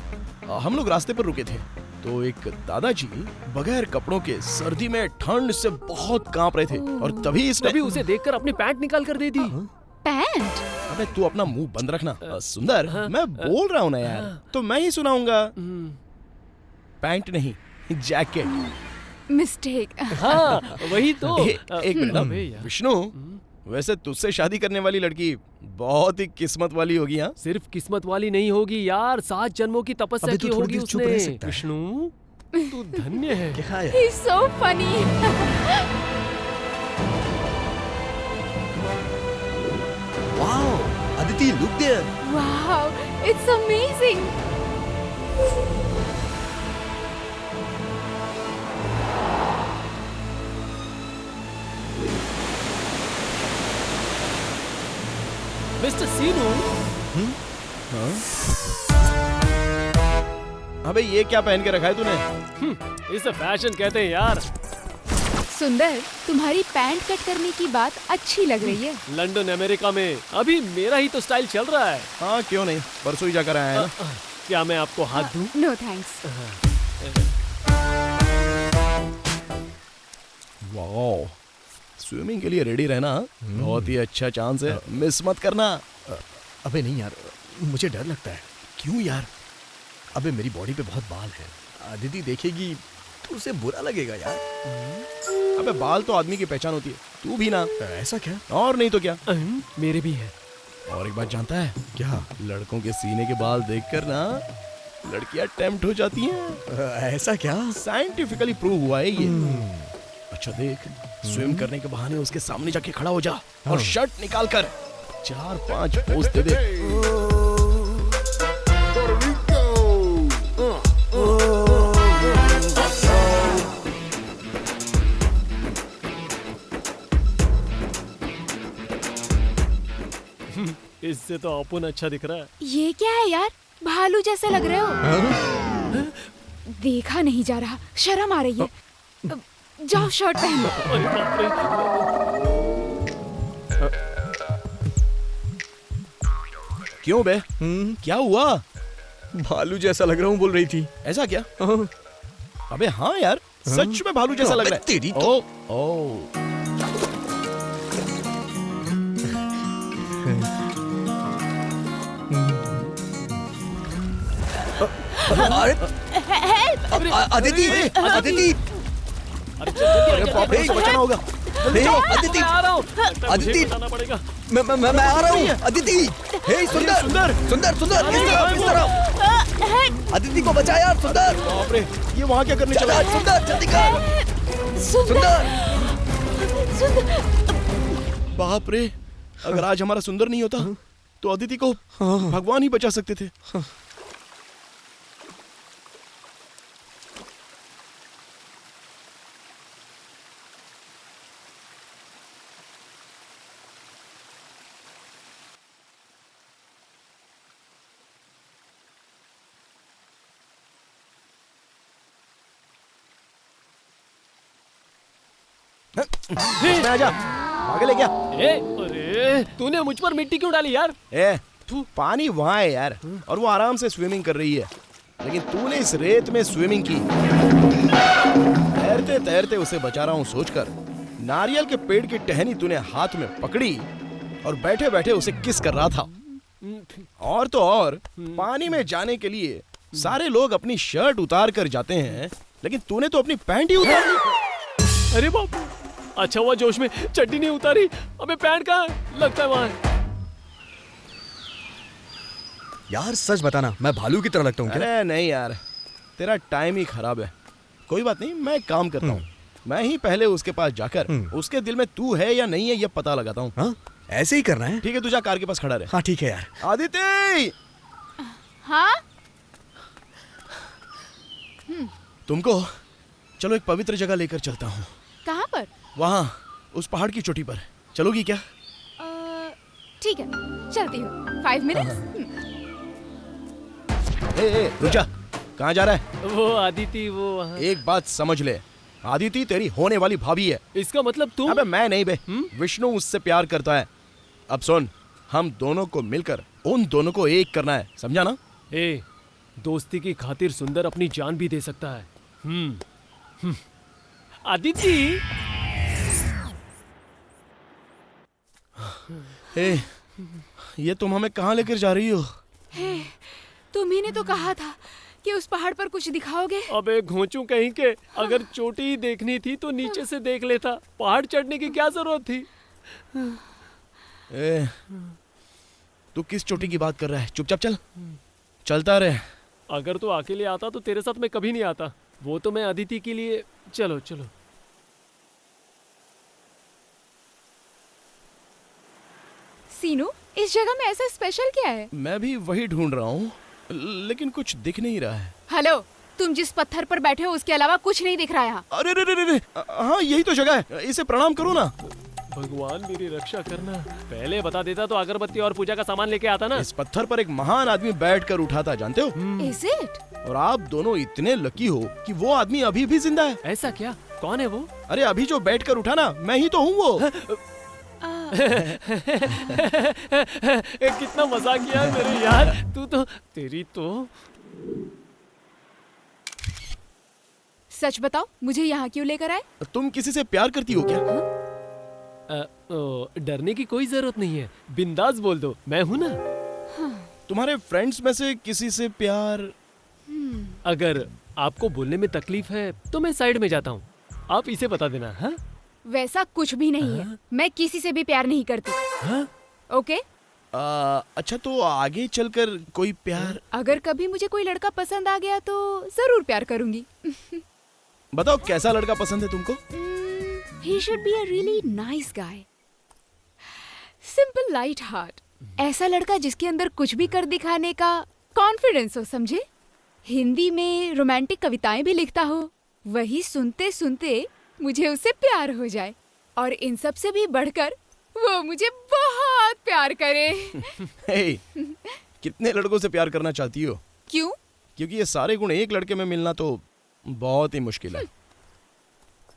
हम लोग रास्ते पर रुके थे, तो एक दादाजी बगैर कपड़ों के सर्दी में ठंड से बहुत कांप रहे थे, और तभी उसे देखकर अपनी पैंट निकाल कर दे दी। पैंट? अबे तू अपना मुंह बंद रखना। सुंदर, मैं बोल रहा हूँ ना यार, तो मैं ही सुनाऊंगा। पैंट नहीं, जैकेट। मिस्टेक। हाँ, वही तो। एक मिनट विष्णु, वैसे तुझसे शादी करने वाली लड़की बहुत ही किस्मत वाली होगी। हाँ, सिर्फ किस्मत वाली नहीं होगी यार, 7 जन्मों की तपस्या की होगी उसने। विष्णु, तू धन्य है। क्या है? He's so funny. Wow, Aditi, look there. Wow, it's amazing. Mister Seenu. अबे ये क्या पहन के रखा है तूने? इसे फैशन कहते हैं यार। सुंदर, तुम्हारी पैंट कट करने की बात अच्छी लग रही है। लंदन अमेरिका में अभी मेरा ही तो स्टाइल चल रहा है। हाँ, क्यों नहीं, परसों ही जाकर आया है ना। क्या मैं आपको हाथ दूं? No thanks. वाओ, स्विमिंग के लिए रेडी रहना बहुत ही अच्छा चांस है, मिस मत करना। अबे नहीं यार, मुझे डर लगता है। क्यों यार? अबे मेरी बॉडी पे बहुत बाल है, अदिति देखेगी तो उसे बुरा लगेगा यार। अबे बाल तो आदमी की पहचान होती है, तू भी ना। ऐसा क्या? और नहीं तो क्या। मेरे भी है। और एक बात जानता है क्या? लड़कों के सीने के बाल देखकर ना लड़कियां टेम्प्ट हो जाती हैं। ऐसा क्या? साइंटिफिकली प्रूव हुआ है ये। अच्छा देख, स्विम करने के बहाने उसके सामने जाके खड़ा हो जा और शर्ट निकाल कर 4-5 पोज दे दे। इससे तो अपन अच्छा दिख रहा है। ये क्या है यार, भालू जैसे लग रहे हो। देखा नहीं जा रहा, शर्म आ रही है। जाओ शर्ट पहन लो। क्यों बे? क्या हुआ? भालू जैसा लग रहा हूँ बोल रही थी। ऐसा क्या? अबे हाँ यार, सच में भालू जैसा लग रहा है। तेरी तो। अदिति, अदिति, अरे बाप रे, बचाना होगा। अदिति, अदिति, मैं आ रहा हूँ। अदिति, हे सुंदर, सुंदर, सुंदर, सुंदर, इस तरफ। अदिति को बचा यार, सुंदर। बाप रे, ये वहाँ क्या करने चला? सुंदर, जल्दी कर। सुंदर, बाप रे, अगर आज हमारा सुंदर नहीं होता तो अदिति को भगवान ही बचा सकते थे। इसमें आजा, पागल है क्या? अरे तूने मुझ पर मिट्टी क्यों डाली यार? पानी वहाँ है यार, और वो आराम से स्विमिंग कर रही है, लेकिन तूने इस रेत में स्विमिंग की। तैरते तैरते उसे बचा रहा हूँ सोचकर। नारियल के पेड़ की टहनी तूने हाथ में पकड़ी और बैठे बैठे उसे किस कर रहा था। और तो और पानी में जाने के लिए सारे लोग अपनी शर्ट उतार कर जाते हैं, लेकिन तूने तो अपनी पैंट ही उतार ली। अरे बाप, अच्छा हुआ जोश में चड्डी नहीं उतारी। अबे पैंट कहाँ है? लगता है वहाँ है। यार सच बताना, मैं भालू की तरह लगता हूँ क्या? अरे नहीं यार, तेरा टाइम ही खराब है। कोई बात नहीं, मैं एक काम करता हूँ, मैं ही पहले उसके पास जाकर उसके दिल में तू है या नहीं है ये पता लगाता हूँ। हाँ, ऐसे ही करना है? ठीक है, तू जा कार के पास खड़ा रहे। हाँ ठीक है यार। आदिति, हाँ तुमको चलो एक पवित्र जगह लेकर चलता हूँ। कहाँ पर? वहाँ उस पहाड़ की चोटी पर चलोगी क्या? ठीक है, चलती हूँ। 5 मिनट। ए, रुक जा, कहाँ जा रहा है? वो आदिति, वो वहाँ। एक बात समझ ले, आदिति तेरी होने वाली भाभी है। इसका मतलब तुम? अबे मैं नहीं बे, विष्णु उससे प्यार करता है। अब सुन, हम दोनों को मिलकर उन दोनों को एक करना है, समझा ना? ए, दोस्ती की खातिर सुंदर अपनी जान भी दे सकता है। आदिति, ए, ये तुम हमें कहाँ लेकर जा रही हो? तुम्ही ने तो कहा था कि उस पहाड़ पर कुछ दिखाओगे। अबे घोंचू कहीं के, अगर चोटी ही देखनी थी तो नीचे से देख लेता, पहाड़ चढ़ने की क्या जरूरत थी? ए, तू किस चोटी की बात कर रहा है? चुपचाप चल, चलता रहे। अगर तू अकेले आता तो तेरे साथ मैं कभी नहीं आता। वो तो मैं अदिति के लिए। चलो चलो। सीनू, इस जगह में ऐसा स्पेशल क्या है? मैं भी वही ढूंढ रहा हूँ, लेकिन कुछ दिख नहीं रहा है। हेलो, तुम जिस पत्थर पर बैठे हो उसके अलावा कुछ नहीं दिख रहा है यहाँ। अरे रे रे रे, हाँ यही तो जगह है, इसे प्रणाम करो ना। भगवान मेरी रक्षा करना। पहले बता देता तो अगरबत्ती और पूजा का सामान लेके आता ना। इस पत्थर पर एक महान आदमी बैठकर उठा था, जानते हो? Is it? और आप दोनों इतने लकी हो कि वो आदमी अभी भी जिंदा है। ऐसा क्या? कौन है वो? अरे अभी जो बैठकर उठा ना, मैं ही तो हूँ वो। कितना मजाक किया है मेरे यार। तू तो, तेरी तो। सच बताओ, मुझे यहाँ क्यों लेकर आए? तुम किसी से प्यार करती हो क्या? डरने की कोई जरूरत नहीं है, बिंदास बोल दो, मैं हूँ ना। तुम्हारे फ्रेंड्स में से किसी से प्यार? अगर आपको बोलने में तकलीफ है तो मैं साइड में जाता हूँ, आप इसे बता देना। हाँ? वैसा कुछ भी नहीं है, मैं किसी से भी प्यार नहीं करती। हाँ? ओके? अच्छा तो आगे चलकर कोई प्यार? अगर कभी मुझे कोई लड़का पसंद आ गया तो जरूर प्यार करूंगी। बताओ कैसा लड़का पसंद है तुमको? He should be a really nice guy. Simple, light heart. ऐसा लड़का जिसके अंदर कुछ भी कर दिखाने का कॉन्फिडेंस हो, समझे? हिंदी में रोमांटिक कविताएं भी लिखता हो, वही सुनते सुनते मुझे उससे प्यार हो जाए, और इन सब से भी बढ़कर वो मुझे बहुत प्यार करे। hey, कितने लड़कों से प्यार करना चाहती हो? क्यों? क्योंकि ये सारे गुण एक लड़के में मिलना तो बहुत ही मुश्किल है।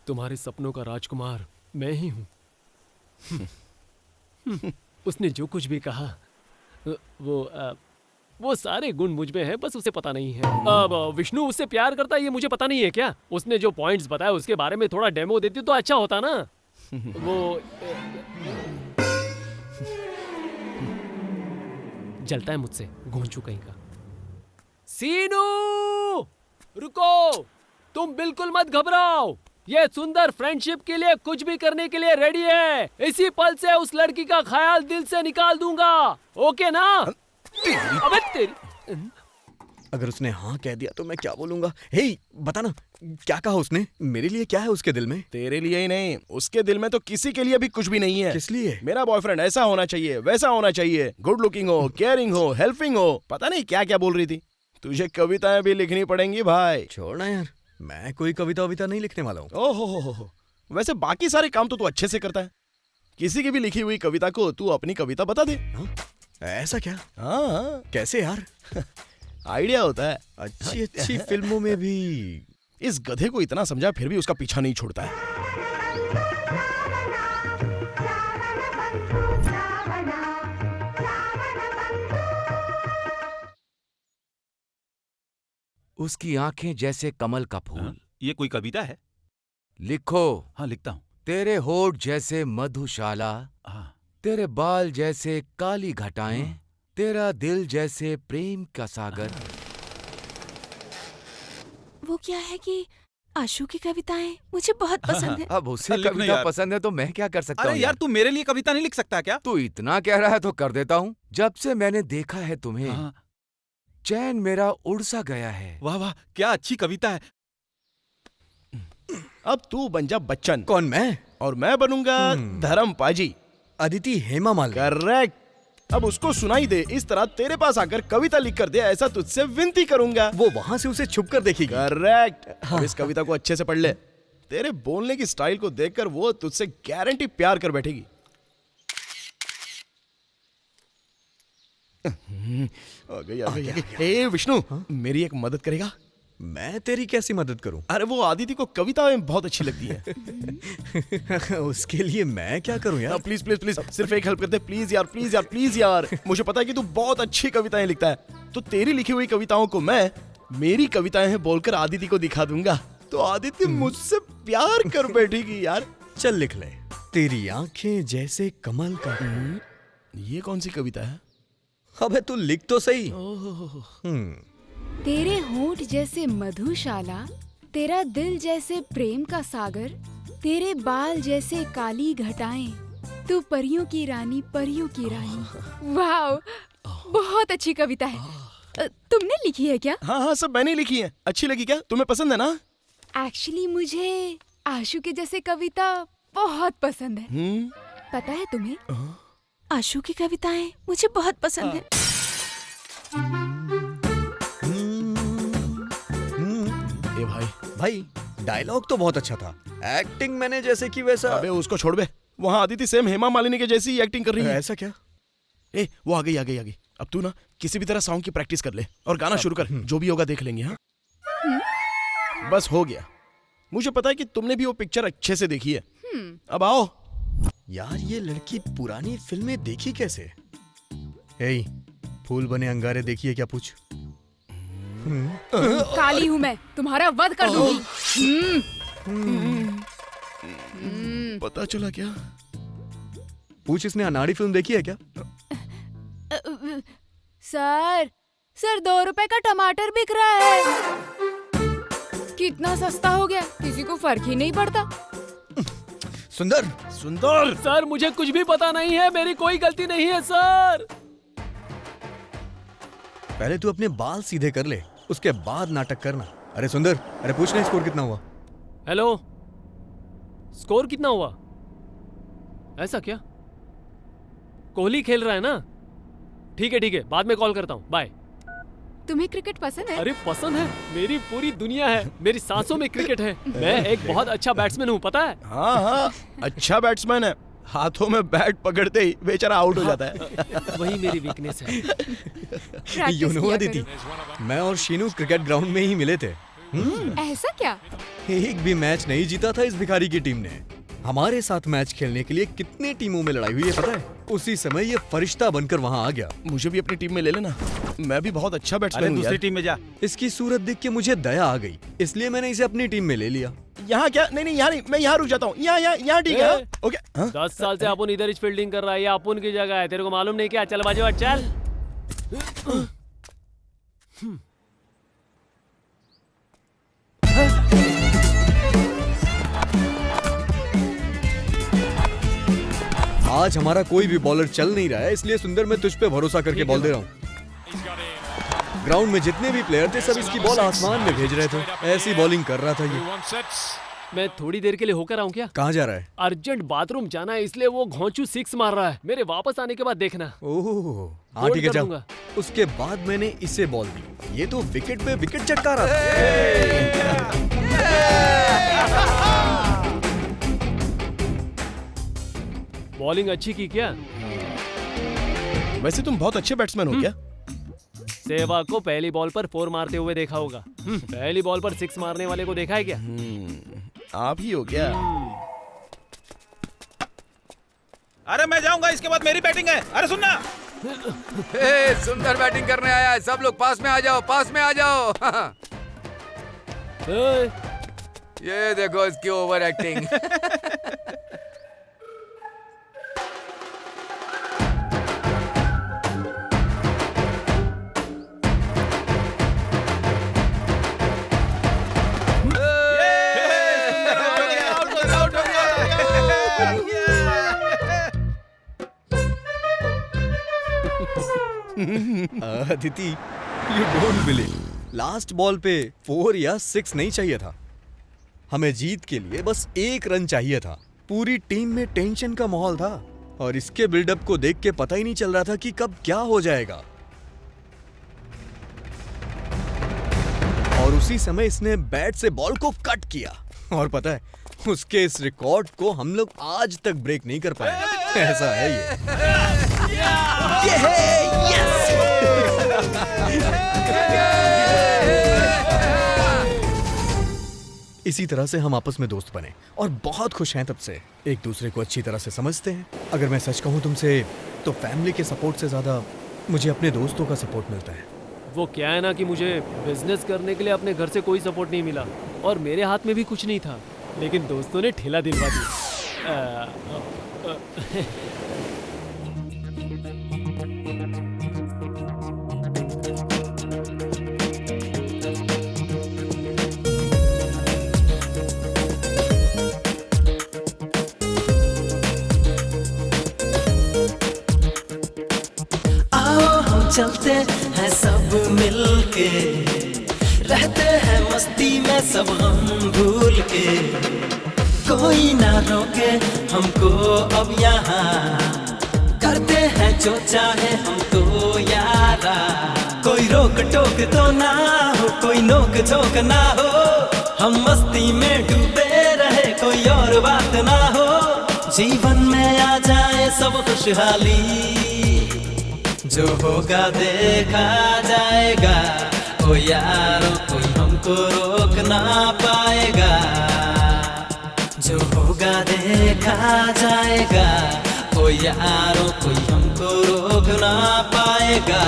तुम्हारे सपनों का राजकुमार मैं ही हूँ। उसने जो कुछ भी कहा वो सारे गुण मुझ में है, बस उसे पता नहीं है। अब विष्णु उससे प्यार करता है ये मुझे पता नहीं है क्या? उसने जो पॉइंट्स बताए उसके बारे में थोड़ा डेमो देती तो अच्छा होता ना। वो जलता है मुझसे, घोंचू कहीं का। सीनू रुको, तुम बिल्कुल मत घबराओ, ये सुंदर फ्रेंडशिप के लिए कुछ भी करने के लिए रेडी है। इसी पल से उस लड़की का ख्याल दिल से निकाल दूंगा, ओके ना? अबे तेरी, अगर उसने हाँ कह दिया तो मैं क्या बोलूंगा? हे बता ना, क्या कहा उसने? मेरे लिए क्या है उसके दिल में? तेरे लिए ही नहीं, उसके दिल में तो किसी के लिए भी कुछ भी नहीं है। किस लिए? मेरा बॉयफ्रेंड ऐसा होना चाहिए, वैसा होना चाहिए, गुड लुकिंग हो, केयरिंग हो, हेल्पिंग हो, पता नहीं क्या क्या बोल रही थी। तुझे कविताएं भी लिखनी पड़ेंगी भाई। छोड़ना यार, मैं कोई कविता वविता नहीं लिखने वाला हूँ। ओहो हो, वैसे बाकी सारे काम तो तू अच्छे से करता है। किसी की भी लिखी हुई कविता को तू अपनी कविता बता दे। हाँ? ऐसा क्या? हाँ। कैसे यार? आइडिया होता है। अच्छी अच्छी फिल्मों में भी। इस गधे को इतना समझा फिर भी उसका पीछा नहीं छोड़ता है। उसकी आंखें जैसे कमल का फूल। हाँ? ये कोई कविता है? लिखो। हाँ लिखता हूँ। तेरे होठ जैसे मधुशाला, तेरे बाल जैसे काली घटाएं, तेरा दिल जैसे प्रेम का सागर। वो क्या है कि आशु की कविताएं मुझे बहुत पसंद है। अब उसे लिख नहीं कविता यार। पसंद है तो मैं क्या कर सकता अरे हूँ यार तू मेरे लिए कविता नहीं लिख सकता क्या? तू इतना कह रहा है तो कर देता हूँ। जब से मैंने देखा है तुम्हें, हाँ। चैन मेरा उड़ सा गया है। वाह वाह, क्या अच्छी कविता है। अब तू बन जा बच्चन कौन, मैं? और मैं बनूंगा धर्म पाजी। अदिति हेमा मालिनी। करेक्ट। अब उसको सुनाई दे इस तरह तेरे पास आकर कविता लिख कर दे, ऐसा तुझसे विनती करूंगा। वो वहां से उसे छुप कर देखेगी। करेक्ट। अब इस कविता को अच्छे से पढ़ ले। तेरे बोलने की स्टाइल को देखकर वो तुझसे गारंटी प्यार कर बैठेगी। आ गई, आ गई। हे विष्णु, मेरी एक मदद करेगा? मैं तेरी कैसी मदद करूं? अरे वो आदिति को कविताएं बहुत अच्छी लगती हैं। उसके लिए मैं क्या करूं यार? प्लीज प्लीज प्लीज, सिर्फ एक हेल्प कर दे प्लीज यार, प्लीज यार, प्लीज यार। मुझे पता है कि तू बहुत अच्छी कविताएं लिखता है, तो तेरी लिखी हुई कविताओं को मैं मेरी कविताएं हैं बोलकर आदिति को दिखा दूंगा, तो आदिति मुझसे प्यार कर बैठेगी यार। चल लिख ले। तेरी आंखें जैसे कमल का। ये कौन सी कविता है? अबे तू लिख तो सही। तेरे होंठ जैसे मधुशाला, तेरा दिल जैसे प्रेम का सागर, तेरे बाल जैसे काली घटाएं, तू परियों की रानी, परियों की रानी। वाह, बहुत अच्छी कविता है। तुमने लिखी है क्या? हाँ हाँ, सब मैंने लिखी है। अच्छी लगी क्या? तुम्हें पसंद है ना? एक्चुअली मुझे आशु के जैसे कविता बहुत पसंद है। पता है तुम्हें? आशु की कविताएं मुझे बहुत पसंद है। ए भाई डायलॉग तो बहुत अच्छा था, एक्टिंग मैंने जैसे कि वैसा। अबे उसको छोड़ बे, वहाँ आदिति सेम हेमा मालिनी के जैसी ही एक्टिंग कर रही है। ऐसा क्या? ए वो आ गई आ गई आ गई। अब तू ना किसी भी तरह सॉन्ग की प्रैक्टिस कर ले और गाना शुरू कर, जो भी होगा देख लेंगे। हाँ बस हो गया। मुझे पता है कि तुमने भी वो पिक्चर अच्छे से देखी है। अब आओ। यार ये लड़की पुरानी फिल्में देखी कैसे? हे, फूल बने अंगारे देखी है क्या? पूछ। काली हूँ मैं, तुम्हारा वध कर दूंगी। पता चला क्या? पूछ, इसने अनाड़ी फिल्म देखी है क्या? सर 2 रुपए का टमाटर बिक रहा है। कितना सस्ता हो गया, किसी को फर्क ही नहीं पड़ता। सुंदर सुंदर सर मुझे कुछ भी पता नहीं है, मेरी कोई गलती नहीं है सर। पहले तू अपने बाल सीधे कर ले, उसके बाद नाटक करना। अरे सुंदर, अरे पूछना स्कोर कितना हुआ? हेलो, स्कोर कितना हुआ? ऐसा क्या? कोहली खेल रहा है ना? ठीक है, बाद में कॉल करता हूँ, बाय। तुम्हें क्रिकेट पसंद है? अरे पसंद है, मेरी पूरी दुनिया है, मेरी सांसों में क्रिकेट है। मैं एक बहुत अच्छा बैट्समैन हूँ, पता है? हाँ अच्छा बैट्समैन है, हाथों में बैट पकड़ते ही बेचारा आउट हो जाता है। वही मेरी वीकनेस है। यू नो अदिति, मैं और शीनू क्रिकेट ग्राउंड में ही मिले थे। ऐसा क्या? एक भी मैच नहीं जीता था इस भिखारी की टीम ने। हमारे साथ मैच खेलने के लिए कितनी टीमों में लड़ाई हुई है पता है? उसी समय ये फरिश्ता बनकर वहाँ आ गया। मुझे भी अपनी टीम में ले लेना, मैं भी बहुत अच्छा बैट्समैन हूँ। दूसरी टीम में जा। इसकी सूरत देख के मुझे दया आ गई, इसलिए मैंने इसे अपनी टीम में ले लिया। यहाँ क्या? नहीं यहाँ नहीं, मैं यहाँ रुक जाता हूँ। यहाँ ठीक है। ओके। 10 साल से अपुन इधर इस फील्डिंग कर रहा है, ये अपुन की जगह है, तेरे को मालूम नहीं क्या? चल बाजू चल। आज हमारा कोई भी बॉलर चल नहीं रहा है, इसलिए सुंदर मैं तुझ पे भरोसा करके बॉल दे रहा हूँ। ग्राउंड में जितने भी प्लेयर थे सब इसकी बॉल आसमान में भेज रहे थे। ऐसी बॉलिंग कर रहा था ये। मैं थोड़ी देर के लिए होकर आऊँ क्या? कहाँ जा रहा है? अर्जेंट बाथरूम जाना है, इसलिए वो घोंचू 6 मार रहा है। मेरे वापस आने के बाद देखना। ओह हाँ ठीक है, जा। उसके बाद मैंने इसे बॉल दी, ये तो विकेट पे विकेट चटका रहा था। बॉलिंग अच्छी की क्या? वैसे तुम बहुत अच्छे बैट्समैन हो क्या? सेवा को पहली बॉल पर 4 मारते हुए देखा होगा। पहली बॉल पर 6 मारने वाले को देखा है क्या? आप ही हो क्या? अरे मैं जाऊंगा, इसके बाद मेरी बैटिंग है। अरे सुनना। सुंदर बैटिंग करने आया है, सब लोग पास में आ जाओ, पास में आ जाओ। ये देखो इसकी over acting. Aditi, you don't believe, last ball पे 4 या 6 नहीं चाहिए था। हमें जीत के लिए बस 1 रन चाहिए था। पूरी टीम में टेंशन का माहौल था और इसके बिल्डअप को देख के पता ही नहीं चल रहा था कि कब क्या हो जाएगा। और उसी समय इसने बैट से बॉल को कट किया और पता है, उसके इस रिकॉर्ड को हम लोग आज तक ब्रेक नहीं कर पाए। ऐसा है ये है, यस! इसी तरह से हम आपस में दोस्त बने और बहुत खुश हैं तब से। एक दूसरे को अच्छी तरह से समझते हैं। अगर मैं सच कहूं तुमसे, तो फैमिली के सपोर्ट से ज्यादा मुझे अपने दोस्तों का सपोर्ट मिलता है। वो क्या है ना कि मुझे बिजनेस करने के लिए अपने घर से कोई सपोर्ट नहीं मिला और मेरे हाथ में भी कुछ नहीं था, लेकिन दोस्तों ने ठेला दिलवा दिया। चलते हैं सब मिलके, रहते हैं मस्ती में सब हम भूल के, कोई ना रोके हमको अब यहाँ, करते हैं जो चाहे हम तो यारा, कोई रोक टोक तो ना हो, कोई नोक झोंक ना हो, हम मस्ती में डूबे रहे, कोई और बात ना हो, जीवन में आ जाए सब खुशहाली, जो होगा देखा जाएगा, ओ यारो कोई हमको रोक ना पाएगा, जो होगा देखा जाएगा, ओ यारो कोई हमको रोक ना पाएगा।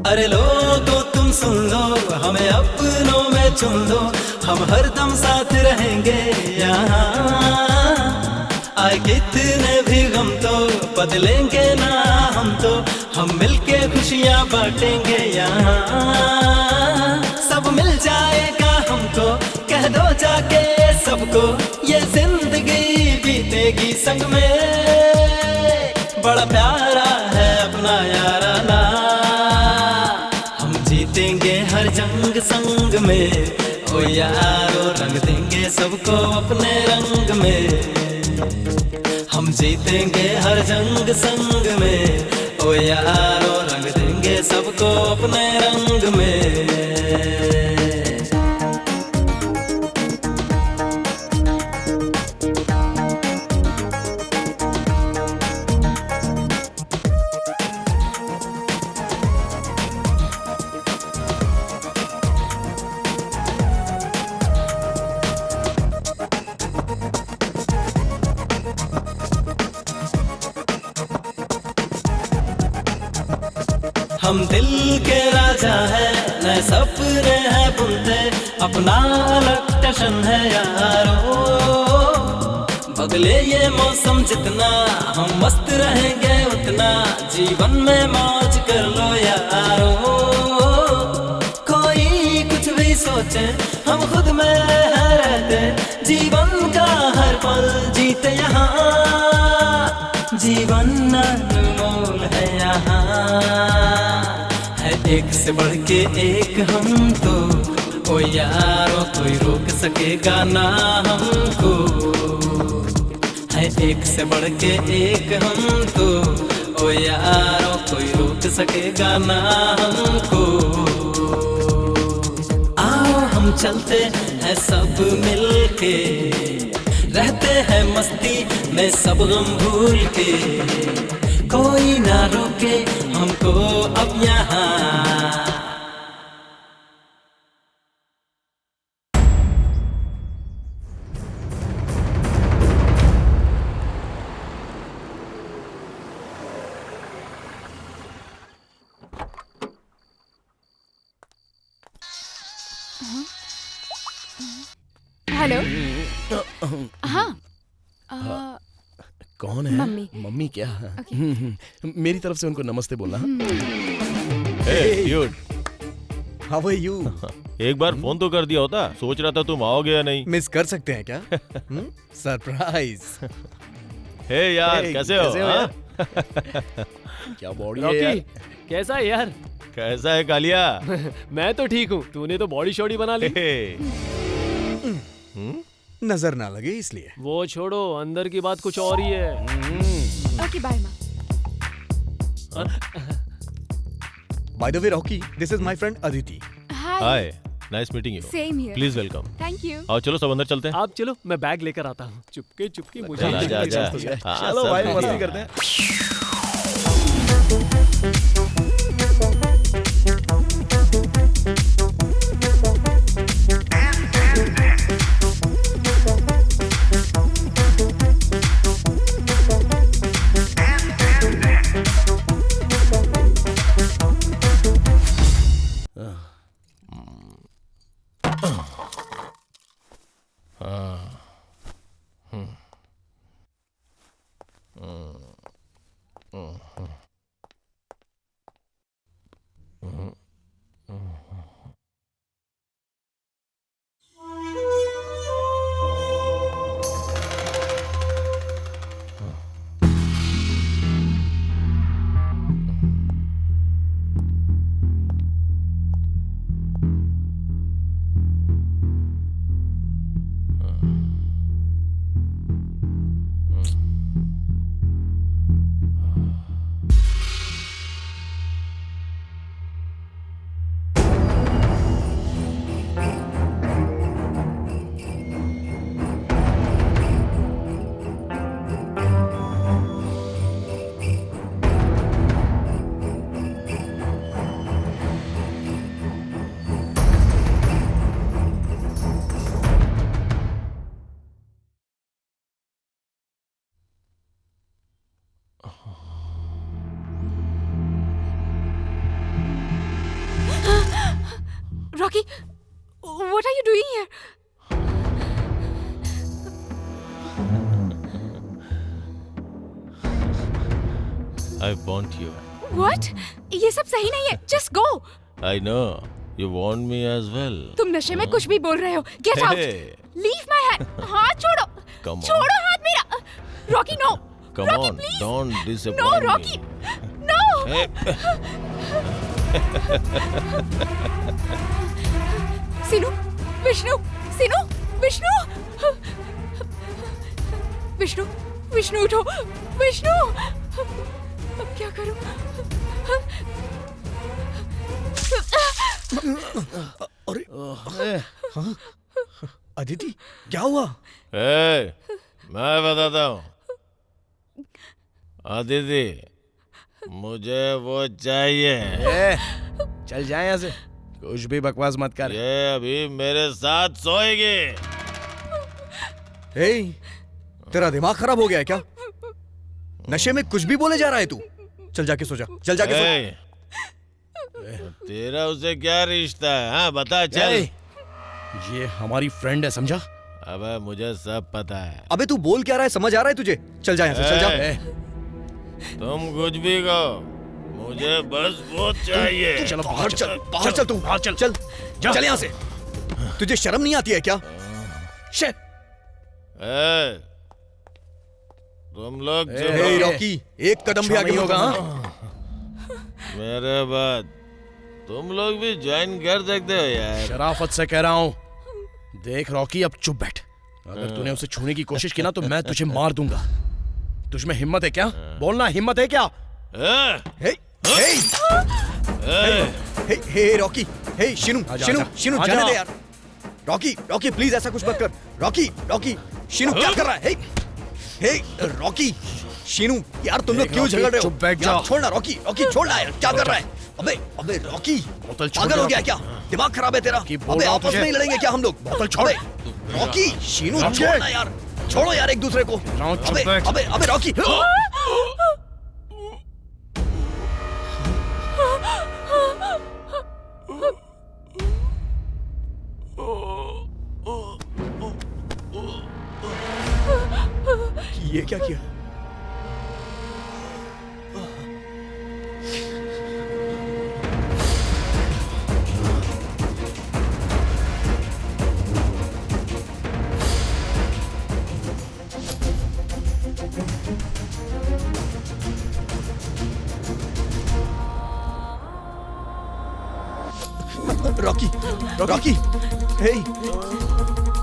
अरे लोगों तुम सुन लो, हमें अपनों में चुन लो, हम हरदम साथ रहेंगे यहाँ, आए कितने भी गम तो बदलेंगे ना हम तो, हम मिलके खुशियाँ बांटेंगे यहाँ, सब मिल जाएगा हमको, कह दो जाके सबको, ये जिंदगी बीतेगी संग में, बड़ा प्यारा है अपना याराना, जीतेंगे हर जंग संग में, ओ यारो रंग देंगे सबको अपने रंग में, हम जीतेंगे हर जंग संग में, ओ यारो रंग देंगे सबको अपने रंग में। हम दिल के राजा है, नए सपने हैं बुनते, अपना अलग टशन है यारो, बदले ये मौसम जितना, हम मस्त रहेंगे उतना, जीवन में मौज कर लो यारो, कोई कुछ भी सोचे हम खुद में है रहते, जीवन का हर पल जीते यहाँ, जीवन अनमोल है यहाँ, एक से बढ़ के एक हम तो, ओ यारो कोई रोक सकेगा ना हमको, है एक से बढ़ के एक हम तो, ओ यारो कोई रोक सकेगा ना हमको, आओ हम चलते हैं सब मिलके, रहते हैं मस्ती में सब गम भूल के, कोई ना रोके हमको अब यहाँ। हेलो। हाँ। कौन है? मम्मी। मम्मी क्या? मेरी तरफ से उनको नमस्ते बोलना। How are you? एक बार फोन तो कर दिया होता, सोच रहा था तुम आओगे या नहीं। मिस कर सकते हैं क्या? सरप्राइज। हे यार, कैसे हो? हाँ? क्या बॉडी है यार। कैसा है यार? कैसा है कालिया? मैं तो ठीक हूँ, तूने तो बॉडी शॉडी बना ली। नजर ना लगे इसलिए। वो छोड़ो, अंदर की बात कुछ और ही है। ओके बाय माँ। By the way, Rocky, this is my friend Aditi. Hi, nice meeting you. Same here. Please welcome. Thank you. आओ चलो सब अंदर चलते हैं। आप चलो, मैं बैग लेकर आता हूँ। चुपके चुपके मुझे। आजा, आजा, आजा। हाँ, चलो सब भाई, बढ़िया। मस्ती करते हैं। Rocky, what are you doing here? I want you. What? ये सब सही नहीं है। Just go. I know. You want me as well. तुम नशे में कुछ भी बोल रहे हो। Get out. Hey. Leave my hand. हाथ छोड़ो। Come on. छोड़ो हाथ मेरा। Rocky, no. Come Rocky, on, please. don't disappoint No, me. Rocky. No. सिनु, Vishnu, सिनु, Vishnu, Vishnu, Vishnu उठो, विष्णु, अब क्या करूं? अरे, हाँ? अदिति, क्या हुआ? मैं बताता हूँ। अदिति, मुझे वो चाहिए। चल जाए यहाँ से। कुछ भी बकवास मत कर। ये अभी मेरे साथ सोएगी। हे, तेरा दिमाग खराब हो गया है क्या? नशे में कुछ भी बोले जा रहा है तू। चल जाके सो जा। चल जाके सो जा। तेरा उसे क्या रिश्ता है? हाँ बता चल। ये हमारी फ्रेंड है, समझा? अबे मुझे सब पता है। अबे तू बोल क्या रहा है, समझ आ रहा है तुझे? चल जा यहाँ से, चल जा। तुम कुछ भी कहो, मुझे बस वो चाहिए। चलो बाहर चल, बाहर चल तू, बाहर चल, चल, चल यहाँ से। तुझे शर्म नहीं आती है क्या? तुम लोग रॉकी, एक कदम भी आगे होगा। मेरे बाद तुम लोग भी ज्वाइन कर सकते हो यार। शराफत से कह रहा हूँ। देख रॉकी, अब चुप बैठ। अगर तूने उसे छूने की कोशिश की ना तो मैं तुझे मार दूंगा। तुझ में हिम्मत है क्या? बोलना, हिम्मत है क्या? हे रॉकी, हे शिनू, शिनू, शिनू जाने दे यार। रॉकी, रॉकी प्लीज ऐसा कुछ मत कर। रॉकी, रॉकी, शिनू क्या कर रहा है? हे रॉकी, शिनू यार तुम लोग क्यों झगड़ रहे हो? यार छोड़ना रॉकी, रॉकी छोड़ना यार, क्या कर रहा है? अबे अबे रॉकी, पागल हो गया क्या? दिमाग खराब है तेरा? अबे आपस में ही लड़ेंगे क्या हम लोग? बोतल छोड़। रॉकी, शिनू छोड़ना यार, छोड़ो यार एक दूसरे को। अबे अबे अबे रॉकी। ये क्या किया? रॉकी, रॉकी, हे,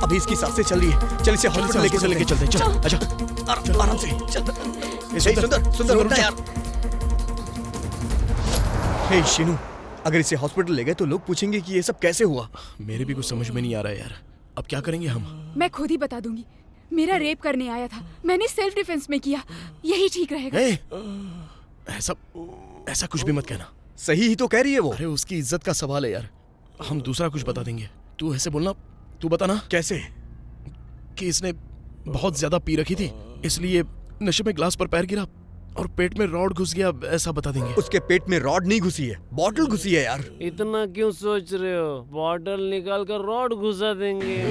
अभी इसकी सांसें चल रही है। चल इसे हॉस्पिटल लेके चलते हैं। चल, आजा, आराम से चल। सुंदर रुक यार। हे शीनू, अगर इसे हॉस्पिटल ले गए तो लोग पूछेंगे कि ये सब कैसे हुआ। मेरे भी कुछ समझ में नहीं आ रहा है यार। अब क्या करेंगे हम? मैं खुद ही बता दूंगी। मेरा रेप करने आया था, मैंने सेल्फ डिफेंस में किया, यही ठीक रहेगा। ऐसा कुछ भी मत कहना। सही ही तो कह रही है वो। अरे उसकी इज्जत का सवाल है यार, हम दूसरा कुछ बता देंगे। तू ऐसे बोलना, तू बताना। कैसे? कि इसने बहुत ज्यादा पी रखी थी, इसलिए नशे में ग्लास पर पैर गिरा और पेट में रॉड घुस गया, ऐसा बता देंगे। उसके पेट में रॉड नहीं घुसी है, बॉटल घुसी है यार। इतना क्यों सोच रहे हो? बॉटल निकाल कर रॉड घुसा देंगे।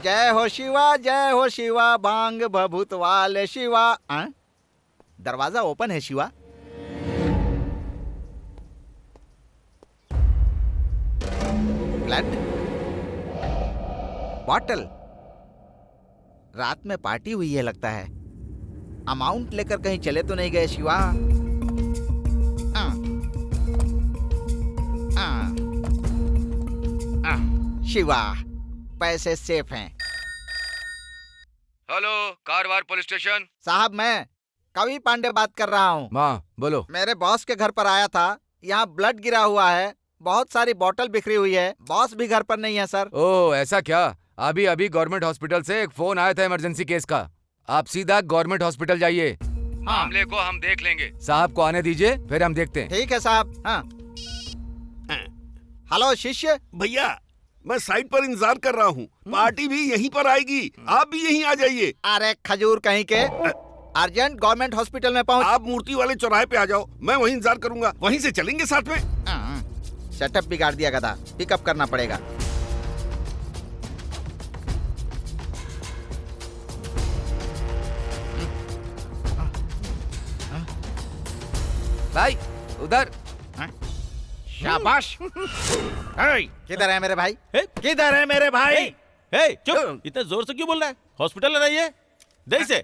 जय हो शिवा, बांग बभूत वाले शिवा। दरवाजा ओपन है शिवा। ब्लड बॉटल, रात में पार्टी हुई है लगता है। अमाउंट लेकर कहीं चले तो नहीं गए शिवा? शिवा, पैसे सेफ हैं। Hello, Karwar police station. साहब, मैं कवि पांडे बात कर रहा हूँ। हाँ, बोलो। मेरे बॉस के घर पर आया था, यहाँ ब्लड गिरा हुआ है, बहुत सारी बोतल बिखरी हुई है। बॉस भी घर पर नहीं है सर। ओह, ऐसा क्या? अभी अभी गवर्नमेंट हॉस्पिटल से एक फोन आया था इमरजेंसी केस का। आप सीधा गवर्नमेंट हॉस्पिटल जाइए, मामले को हम देख लेंगे। साहब को आने दीजिए, फिर हम देखते हैं। ठीक है साहब। हाँ। हेलो शिष्य। भैया, मैं साइड पर इंतजार कर रहा हूँ, पार्टी भी यहीं पर आएगी, आप भी यहीं आ जाइए। अरे खजूर कहीं के, अर्जेंट गवर्नमेंट हॉस्पिटल में पहुँच। आप मूर्ति वाले चौराहे पे आ जाओ, मैं वहीं इंतजार करूंगा, वहीं से चलेंगे साथ में। सेटअप बिगाड़ दिया गधा, पिकअप करना पड़ेगा। भाई उधर। शाबाश। किधर है मेरे भाई? किधर है मेरे भाई? चुप, इतना जोर से क्यों बोल रहा है? हॉस्पिटल है ना ये? दे इसे।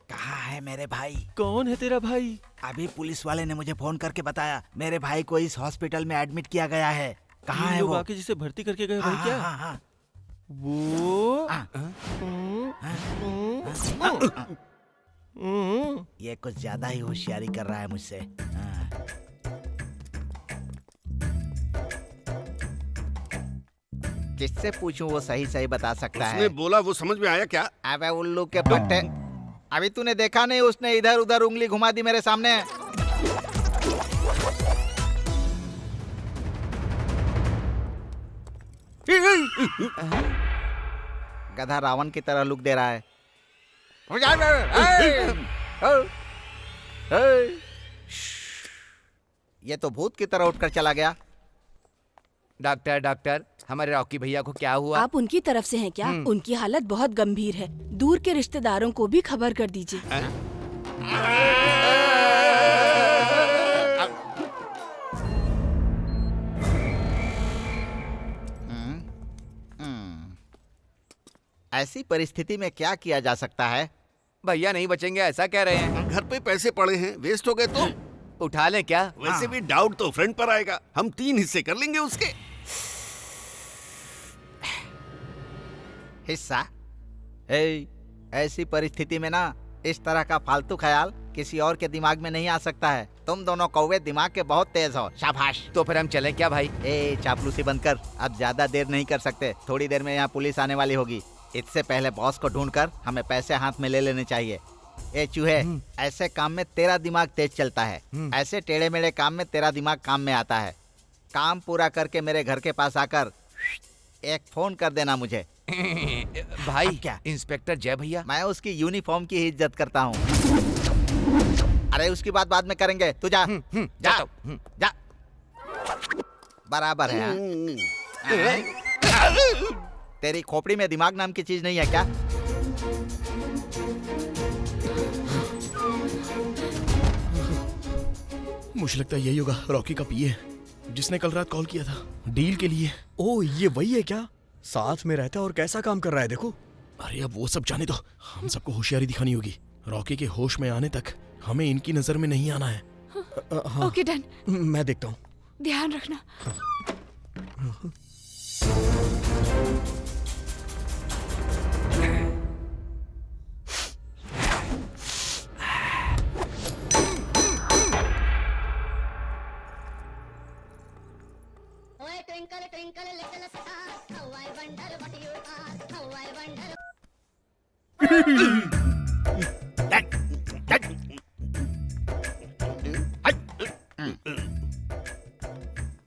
कहाँ है मेरे भाई? कौन है तेरा भाई? अभी पुलिस वाले ने मुझे फोन करके बताया, मेरे भाई को इस हॉस्पिटल में एडमिट किया गया है। कहाँ है वो? आके जिसे भर्ती करके गए भाई क्या? हाँ। वो ये कुछ ज्यादा ही होशियारी कर रहा है मुझसे। किससे पूछूं, वो सही सही बता सकता है। उसने बोला, वो समझ में आया क्या? अबे उल्लू के पट्टे, अभी तूने देखा नहीं, उसने इधर उधर उंगली घुमा दी मेरे सामने। गधा रावण की तरह लुक दे रहा है। ये तो भूत की तरह उठकर चला गया। डॉक्टर, हमारे रॉकी भैया को क्या हुआ? आप उनकी तरफ से हैं क्या? उनकी हालत बहुत गंभीर है, दूर के रिश्तेदारों को भी खबर कर दीजिए। ऐसी परिस्थिति में क्या किया जा सकता है? भैया नहीं बचेंगे ऐसा कह रहे हैं। घर पे पैसे पड़े हैं, वेस्ट हो गए तो उठा लें क्या? वैसे भी डाउट तो फ्रंट पर आएगा, हम 3 हिस्से कर लेंगे उसके। हिस्सा? ऐसी परिस्थिति में ना इस तरह का फालतू ख्याल किसी और के दिमाग में नहीं आ सकता है। तुम दोनों कौवे दिमाग के बहुत तेज हो। शाबाश। तो फिर हम चलें क्या भाई? ए चापलूसी बंद कर, अब ज्यादा देर नहीं कर सकते। थोड़ी देर में यहाँ पुलिस आने वाली होगी। इससे पहले बॉस को ढूंढकर हमें पैसे हाथ में ले लेने चाहिए। ए चूहे, ऐसे काम में तेरा दिमाग तेज चलता है, ऐसे टेढ़े मेढ़े काम में तेरा दिमाग काम में आता है। काम पूरा करके मेरे घर के पास आकर एक फोन कर देना मुझे। भाई क्या? इंस्पेक्टर जय भैया? मैं उसकी यूनिफॉर्म की ही इज्जत करता हूँ। अरे उसकी बात बाद में करेंगे, तू जा जा जा। बराबर है। तेरी खोपड़ी में दिमाग नाम की चीज नहीं है क्या? मुझे लगता है यही होगा रॉकी का पीए, जिसने कल रात कॉल किया था डील के लिए। ओ ये वही है क्या? साथ में रहता है और कैसा काम कर रहा है देखो। अरे अब वो सब जाने दो, हम सबको होशियारी दिखानी होगी। रॉकी के होश में आने तक हमें इनकी नजर में नहीं आना है। Okay done. मैं देखता हूँ। ध्यान रखना।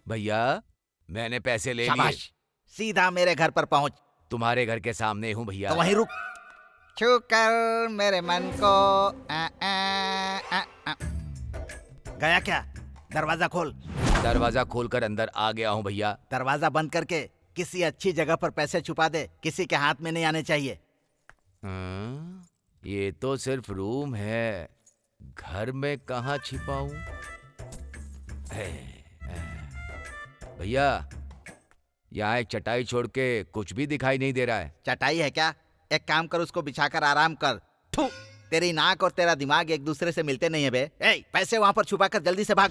भैया मैंने पैसे ले लिए। शाबाश, सीधा मेरे घर पर पहुंच। तुम्हारे घर के सामने हूँ भैया। तो वहीं रुक। छू कर मेरे मन को आ, आ, आ, आ। गया क्या? दरवाजा खोल। दरवाजा खोलकर अंदर आ गया हूँ भैया। दरवाजा बंद करके किसी अच्छी जगह पर पैसे छुपा दे, किसी के हाथ में नहीं आने चाहिए। ये तो सिर्फ रूम है, घर में कहाँ छिपाऊं? भैया यहाँ एक चटाई छोड़ के कुछ भी दिखाई नहीं दे रहा है। चटाई है क्या? एक काम कर, उसको बिछाकर आराम कर। थू, तेरी नाक और तेरा दिमाग एक दूसरे से मिलते नहीं है बे। ए, पैसे वहां पर छुपाकर जल्दी से भाग।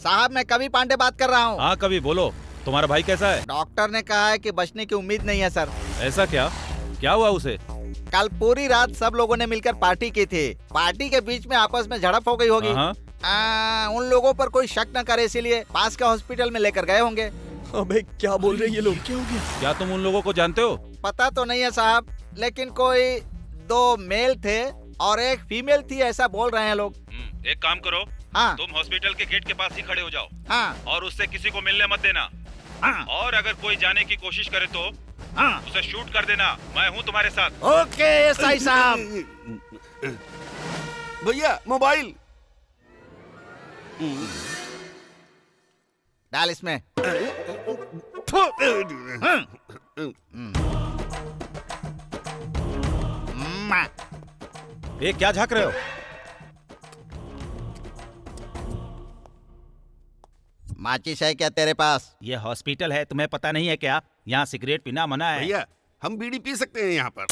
साहब मैं कवि पांडे बात कर रहा हूँ। हाँ कवि बोलो, तुम्हारा भाई कैसा है? डॉक्टर ने कहा है कि बचने की उम्मीद नहीं है सर। ऐसा क्या? क्या हुआ उसे? कल पूरी रात सब लोगों ने मिलकर पार्टी की थी। पार्टी के बीच में आपस में झड़प हो गई होगी। उन लोगों पर कोई शक न करे, इसीलिए पास के हॉस्पिटल में लेकर गए होंगे। अबे क्या बोल रहे हैं ये लोग? क्या हो गया? क्या तुम उन लोगों को जानते हो? पता तो नहीं है साहब, लेकिन कोई 2 मेल थे और एक फीमेल थी, ऐसा बोल रहे हैं लोग। एक काम करो, हाँ। तुम हॉस्पिटल के गेट के पास ही खड़े हो जाओ। हाँ। और उससे किसी को मिलने मत देना। हाँ। और अगर कोई जाने की कोशिश करे तो उसे शूट कर देना। मैं हूँ तुम्हारे साथ। ओके एसआई साहब। भैया मोबाइल डाल इसमें। ये क्या झांक रहे हो? माचिस है क्या तेरे पास? ये हॉस्पिटल है, तुम्हें पता नहीं है क्या? यहाँ सिगरेट पीना मना है। भैया हम बीड़ी पी सकते हैं यहाँ पर।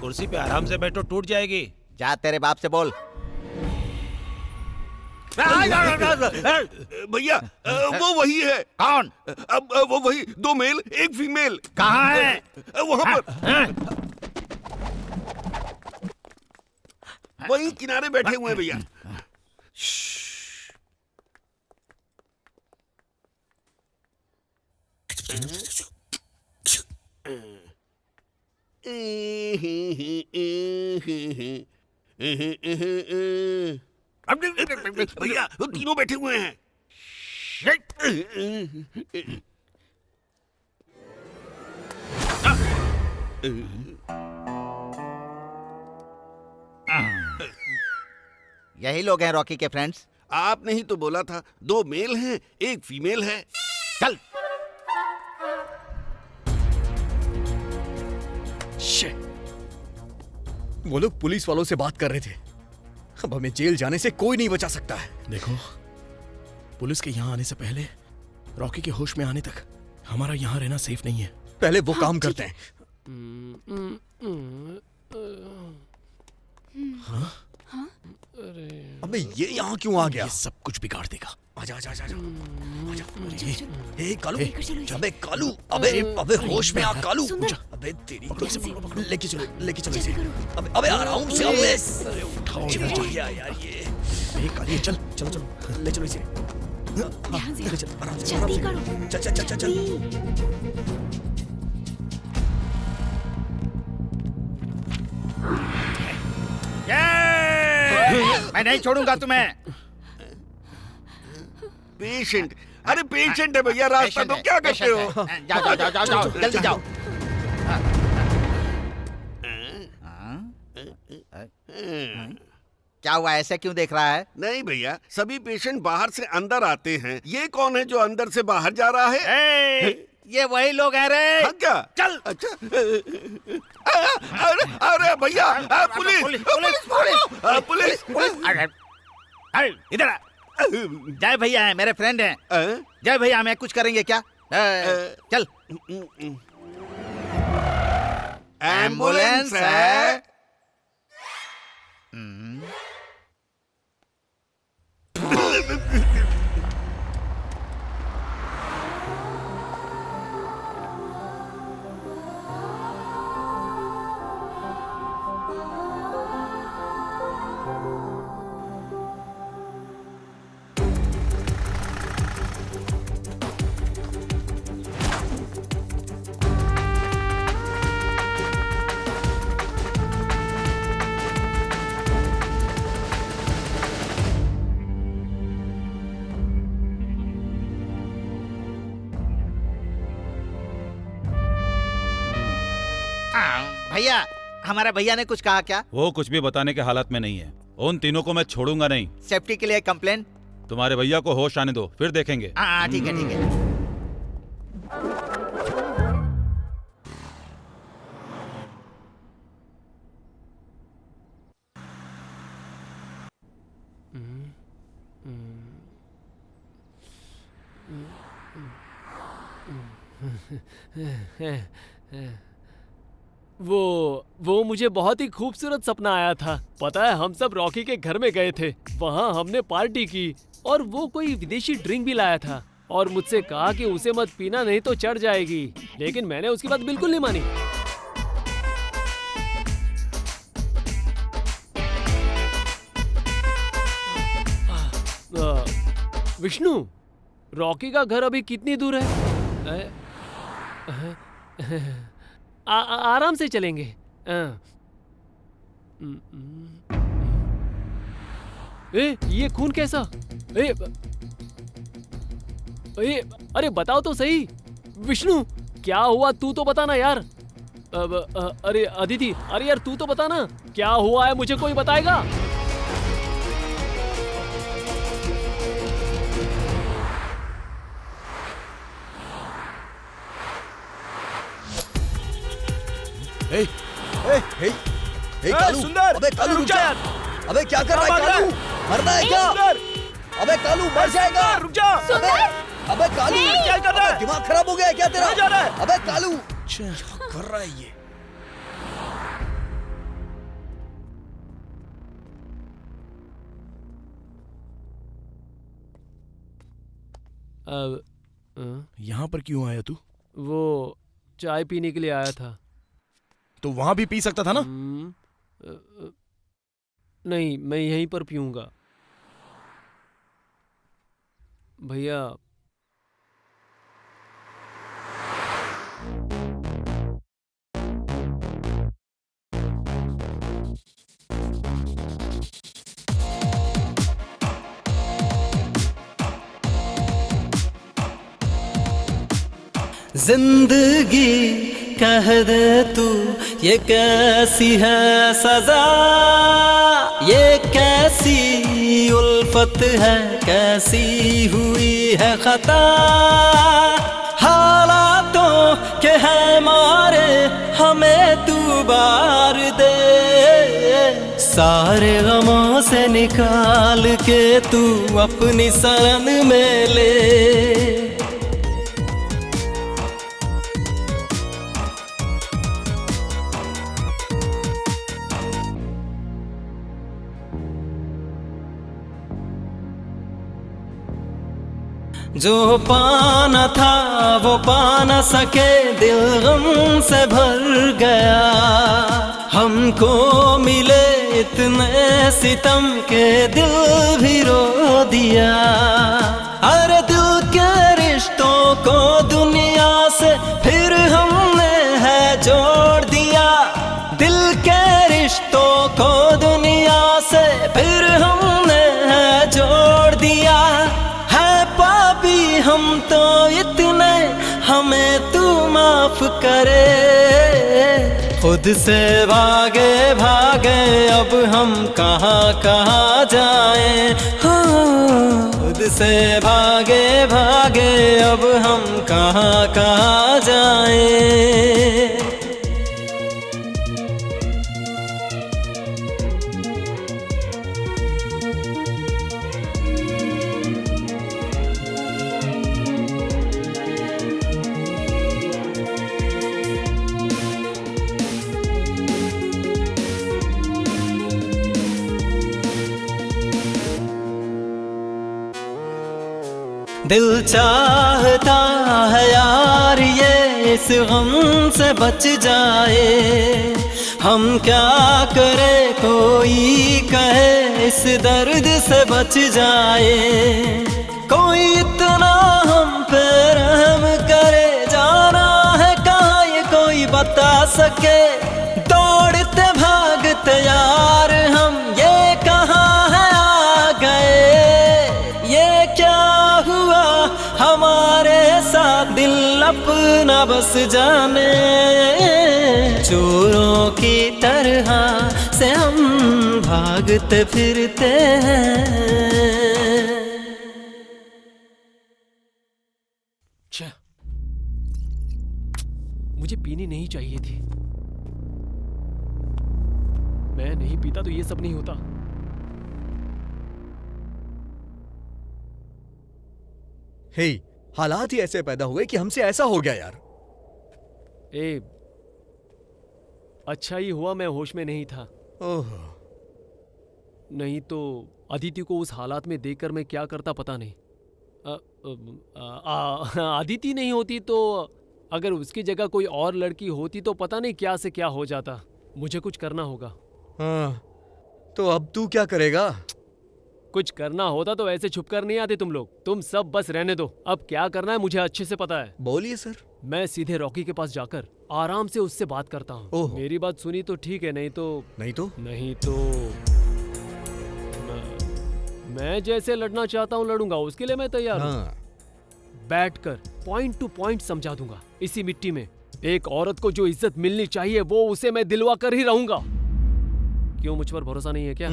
कुर्सी पे आराम से बैठो, टूट जाएगी। जा तेरे बाप से बोल। भैया वो वही है। कौन? अब वो वही 2 मेल 1 फीमेल। कहाँ है? वहाँ पर वही किनारे बैठे हुए हैं भैया। भैया वो तीनों बैठे हुए हैं। यही लोग हैं रॉकी के फ्रेंड्स। आपने ही तो बोला था 2 मेल हैं 1 फीमेल है। चल। वो लोग पुलिस वालों से बात कर रहे थे। अब हमें जेल जाने से कोई नहीं बचा सकता है। देखो, पुलिस के यहाँ आने से पहले रॉकी के होश में आने तक हमारा यहाँ रहना सेफ नहीं है। पहले वो काम करते हैं। हाँ? अबे ये यहाँ क्यों आ गया? ये सब कुछ बिगाड़ देगा। आजा आजा आजा आजा। ए कालू, अबे कालू, अबे होश में आ कालू। अबे तेरी लेके चलो इसे। अबे आराम से, अबे उठाओ यार ये काली, चल ले चलो इसे। ध्यान से, ले चल, आराम से, जल्दी करो। चल। मैं नहीं छोड़ूंगा तुम्हें। पेशेंट, अरे पेशेंट है भैया, रास्ता तो क्या करते हो? जाओ जल्दी जाओ। क्या हुआ, ऐसे क्यों देख रहा है? नहीं भैया, सभी पेशेंट बाहर से अंदर आते हैं, ये कौन है जो अंदर से बाहर जा रहा है? ये वही लोग हैं रे। हाँ क्या? चल। अच्छा। अरे भैया, पुलिस। इधर जय भैया है, मेरे फ्रेंड हैं। जय भैया हमें कुछ करेंगे क्या? चल। एम्बुलेंस है। भैया, हमारे भैया ने कुछ कहा क्या? वो कुछ भी बताने के हालत में नहीं है। उन तीनों को मैं छोड़ूंगा नहीं। सेफ्टी के लिए कंप्लेन। तुम्हारे भैया को होश आने दो, फिर देखेंगे। हाँ ठीक है। वो मुझे बहुत ही खूबसूरत सपना आया था। पता है, हम सब रॉकी के घर में गए थे, वहाँ हमने पार्टी की और वो कोई विदेशी ड्रिंक भी लाया था और मुझसे कहा कि उसे मत पीना नहीं तो चढ़ जाएगी, लेकिन मैंने उसकी बात बिल्कुल नहीं मानी। विष्णु, रॉकी का घर अभी कितनी दूर है? आराम से चलेंगे। ये खून कैसा? अरे बताओ तो सही विष्णु, क्या हुआ? तू तो बताना यार। अरे अदिति, अरे यार तू तो बताना क्या हुआ है, मुझे कोई बताएगा? कालू, सुंदर, अबे कालू रुक जा। अबे क्या कर रहा है कालू? मरना है क्या? अबे कालू मर जाएगा। रुक जा। अबे कालू क्या कर रहा है? दिमाग खराब हो गया है क्या तेरा? जा रहा है? अबे कालू क्या कर रहा है ये? यहाँ पर क्यों आया तू? वो चाय पीने के लिए आया था। तो वहां भी पी सकता था ना? नहीं, मैं यहीं पर पीऊंगा। भैया जिंदगी कह दे तू ये कैसी है सजा, ये कैसी उल्फत है, कैसी हुई है खता। हालातों के है मारे हमें तू बार दे, सारे गमों से निकाल के तू अपनी शरण में ले। जो पाना था वो पा न सके, दिल गम से भर गया। हमको मिले इतने सितम के दिल भी रो दिया। अरे दिल के रिश्तों को दुनिया से फिर हमने है जोड़ दिया। दिल के रिश्तों को दुनिया से फिर हमने है जोड़ दिया। है पापी हम तो इतने, हमें तू माफ करे। खुद से भागे भागे अब हम कहाँ कहाँ जाएं। खुद से भागे भागे अब हम कहाँ कहाँ जाएं। दिल चाहता है यार ये इस गम से बच जाए। हम क्या करें कोई कहे इस दर्द से बच जाए। कोई इतना हम पे रहम करे, जाना है कहाँ ये कोई बता सके। दौड़ते भागते यार हम ये कहाँ है आ गए। ये क्या हुआ हमारे साथ, दिल अपना बस जाने। चोरों की तरह से हम भागते फिरते हैं। मुझे पीनी नहीं चाहिए थी। मैं नहीं पीता तो ये सब नहीं होता। हे, हालात ही ऐसे पैदा हुए कि हमसे ऐसा हो गया यार। अच्छा ही हुआ मैं होश में नहीं था। ओह, नहीं तो अदिति को उस हालात में देखकर मैं क्या करता पता नहीं। अदिति नहीं होती तो अगर उसकी जगह कोई और लड़की होती तो पता नहीं क्या से क्या हो जाता। मुझे कुछ करना होगा। हाँ, तो अब तू क्या करेगा? कुछ करना होता तो ऐसे छुप कर नहीं आते तुम लोग। तुम सब बस रहने दो। अब क्या करना है मुझे अच्छे से पता है। बोलिए सर। मैं सीधे रॉकी के पास जाकर आराम से उससे बात करता हूँ। मेरी बात सुनी तो ठीक है, नहीं तो मैं जैसे लड़ना चाहता हूँ लड़ूंगा। उसके लिए मैं तैयार हूँ। बैठकर पॉइंट टू पॉइंट समझा दूंगा। इसी मिट्टी में एक औरत को जो इज्जत मिलनी चाहिए वो उसे मैं दिलवा कर ही रहूंगा। क्यों, मुझ पर भरोसा नहीं है क्या?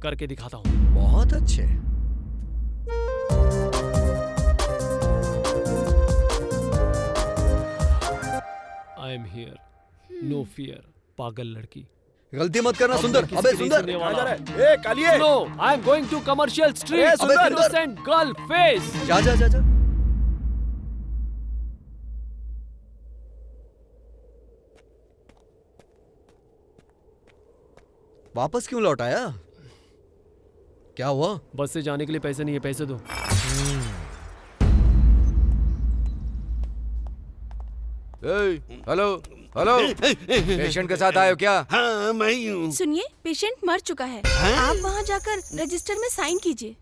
करके दिखाता हूँ। बहुत अच्छे। I am here, no fear. पागल लड़की। गलती मत करना सुंदर। अबे सुंदर, कहाँ जा रहा है? कालिए। No, I am going to commercial street. Innocent girl face. जा जा जा जा। वापस क्यों लौट आया? क्या हुआ? बस से जाने के लिए पैसे नहीं है, पैसे दो। हेलो हेलो, पेशेंट के साथ आए हो क्या? हाँ, मैं ही हूँ। सुनिए, पेशेंट मर चुका है। आप वहाँ जाकर रजिस्टर में साइन कीजिए।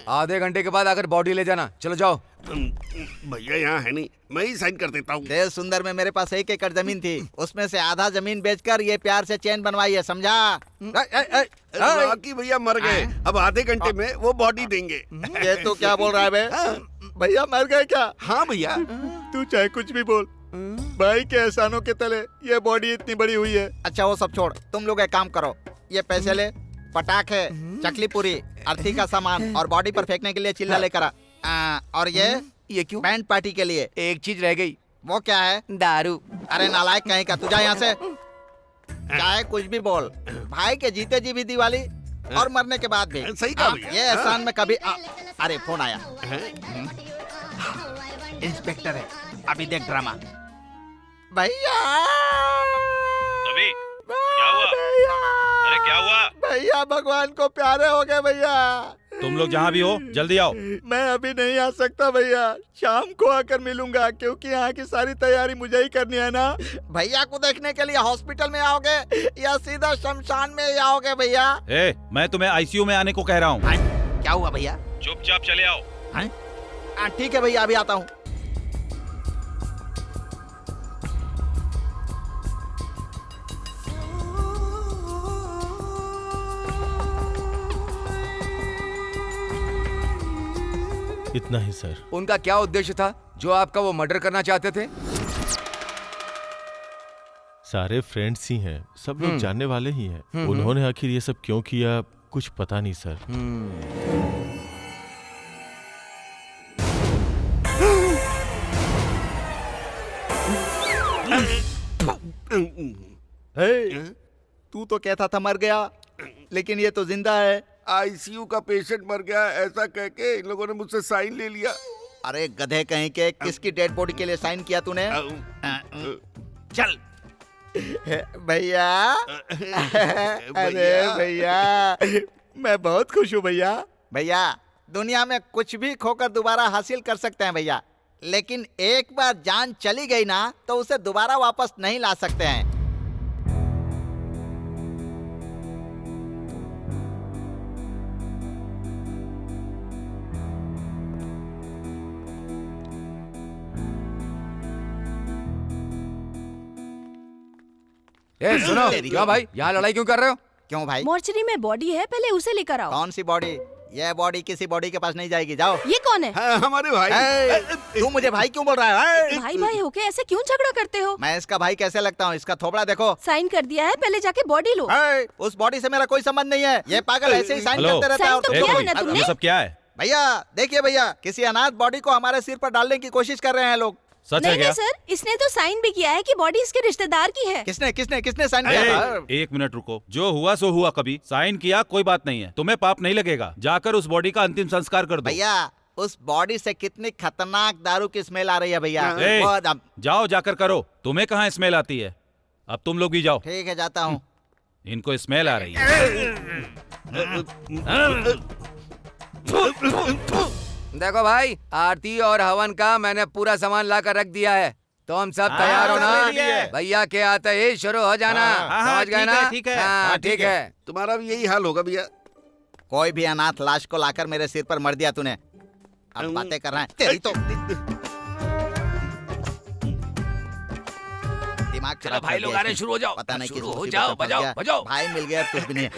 आधे घंटे के बाद आकर बॉडी ले जाना। चलो जाओ। भैया यहाँ है नहीं, मैं ही साइन कर देता हूँ। देव सुंदर में मेरे पास 1 एकड़ जमीन थी, उसमें से आधा जमीन बेचकर ये प्यार से चेन बनवाई है, समझा? रॉकी भैया मर गए, अब आधे घंटे में वो बॉडी देंगे। ये तो क्या बोल रहा है बे? भैया मर गए क्या? हाँ भैया। तू चाहे कुछ भी बोल, भाई के एहसानों के तले ये बॉडी इतनी बड़ी हुई है। अच्छा वो सब छोड़, तुम लोग एक काम करो, ये पैसे ले, पटाखे, चकली पूरी, अर्थी का सामान और बॉडी पर फेंकने के लिए चिल्ला लेकर आ। और ये क्यों? बैंड पार्टी के लिए। एक चीज रह गई। वो क्या है? दारू। अरे नालायक कहीं का, तू जा यहाँ से। चाहे कुछ भी बोल, भाई के जीते जी भी दिवाली और मरने के बाद भी। सही कहा भैया। ये एहसान में कभी अरे फोन आया। इंस्पेक्टर है, अभी देख ड्रामा। भैया क्या हुआ? अरे क्या हुआ? भैया भगवान को प्यारे हो गए भैया। तुम लोग जहाँ भी हो जल्दी आओ। मैं अभी नहीं आ सकता भैया, शाम को आकर मिलूंगा, क्योंकि यहाँ की सारी तैयारी मुझे ही करनी है ना। भैया को देखने के लिए हॉस्पिटल में आओगे या सीधा शमशान में आओगे भैया? मैं तुम्हें आईसीयू में आने को कह रहा हूँ। क्या हुआ भैया? चुपचाप चले आओ। ठीक है भैया, अभी आता हूँ। इतना ही सर। उनका क्या उद्देश्य था जो आपका वो मर्डर करना चाहते थे? सारे फ्रेंड्स ही हैं, सब लोग जानने वाले ही हैं। उन्होंने आखिर ये सब क्यों किया कुछ पता नहीं सर। तू तो कहता था मर गया, लेकिन ये तो जिंदा है। आईसीयू का पेशेंट मर गया ऐसा कह के इन लोगों ने मुझसे साइन ले लिया। अरे गधे कहीं के, किसकी डेड बॉडी के लिए साइन किया तूने? चल भैया। अरे भैया, मैं बहुत खुश हूँ भैया। भैया, दुनिया में कुछ भी खोकर दोबारा हासिल कर सकते हैं भैया, लेकिन एक बार जान चली गई ना तो उसे दोबारा वापस नहीं ला सकते हैं। सुनो, क्या भाई यहाँ लड़ाई क्यों कर रहे हो? क्यों भाई? मोर्चरी में बॉडी है, पहले उसे लेकर आओ। कौन सी बॉडी? ये बॉडी किसी बॉडी के पास नहीं जाएगी, जाओ। ये कौन है? हमारे भाई। तू मुझे भाई क्यों बोल रहा है? भाई भाई होके ऐसे क्यों झगड़ा करते हो? मैं इसका भाई कैसे लगता हूँ? इसका थोबड़ा देखो। साइन कर दिया है, पहले जाके बॉडी लो। उस बॉडी से मेरा कोई संबंध नहीं है। ये पागल ऐसे ही साइन करते रहता है। साइन तो किया है ना तुमने? ये सब क्या है? भैया देखिए भैया, किसी अनाथ बॉडी को हमारे सिर पर डालने की कोशिश कर रहे हैं लोग। सच नहीं है क्या? नहीं सर, इसने तो साइन भी किया है कि बॉडी इसके रिश्तेदार की है। किसने किसने किसने साइन किया था? एक मिनट रुको, जो हुआ सो हुआ। कभी साइन किया कोई बात नहीं है, तुम्हें पाप नहीं लगेगा। जाकर उस बॉडी का अंतिम संस्कार कर दो। भैया, उस बॉडी से कितनी खतरनाक दारू की स्मेल आ रही है भैया। जाओ जाकर करो। तुम्हें कहाँ स्मेल आती है? अब तुम लोग भी जाओ। ठीक है, जाता हूँ। इनको स्मेल आ रही है। देखो भाई, आरती और हवन का मैंने पूरा सामान ला कर रख दिया है। तो हम सब तैयार हो ना? भैया के आते ही शुरू हो जाना। समझ गए ना? ठीक है, हाँ ठीक है। तुम्हारा भी यही हाल होगा भैया। कोई भी अनाथ लाश को लाकर मेरे सिर पर मर दिया तूने। अब बातें कर रहा है तेरी तो दिमाग खराब। भाई लोग आ रहे, शुरू हो जाओ। पता नहीं किस शुरू हो मुसीबत जाओ, में फंस बजाओ गया। बजाओ। भाई मिल गया कुछ भी नहीं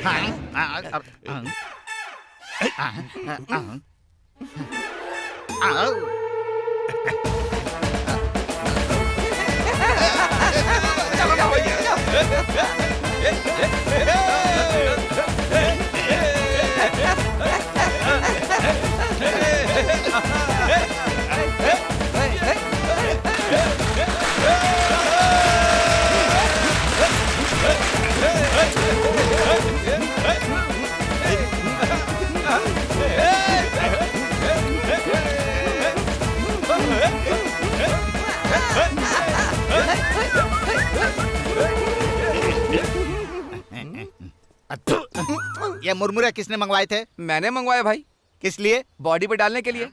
ये मुरमुरे किसने मंगवाए थे? मैंने मंगवाए भाई। किस लिए? बॉडी पे डालने के लिए।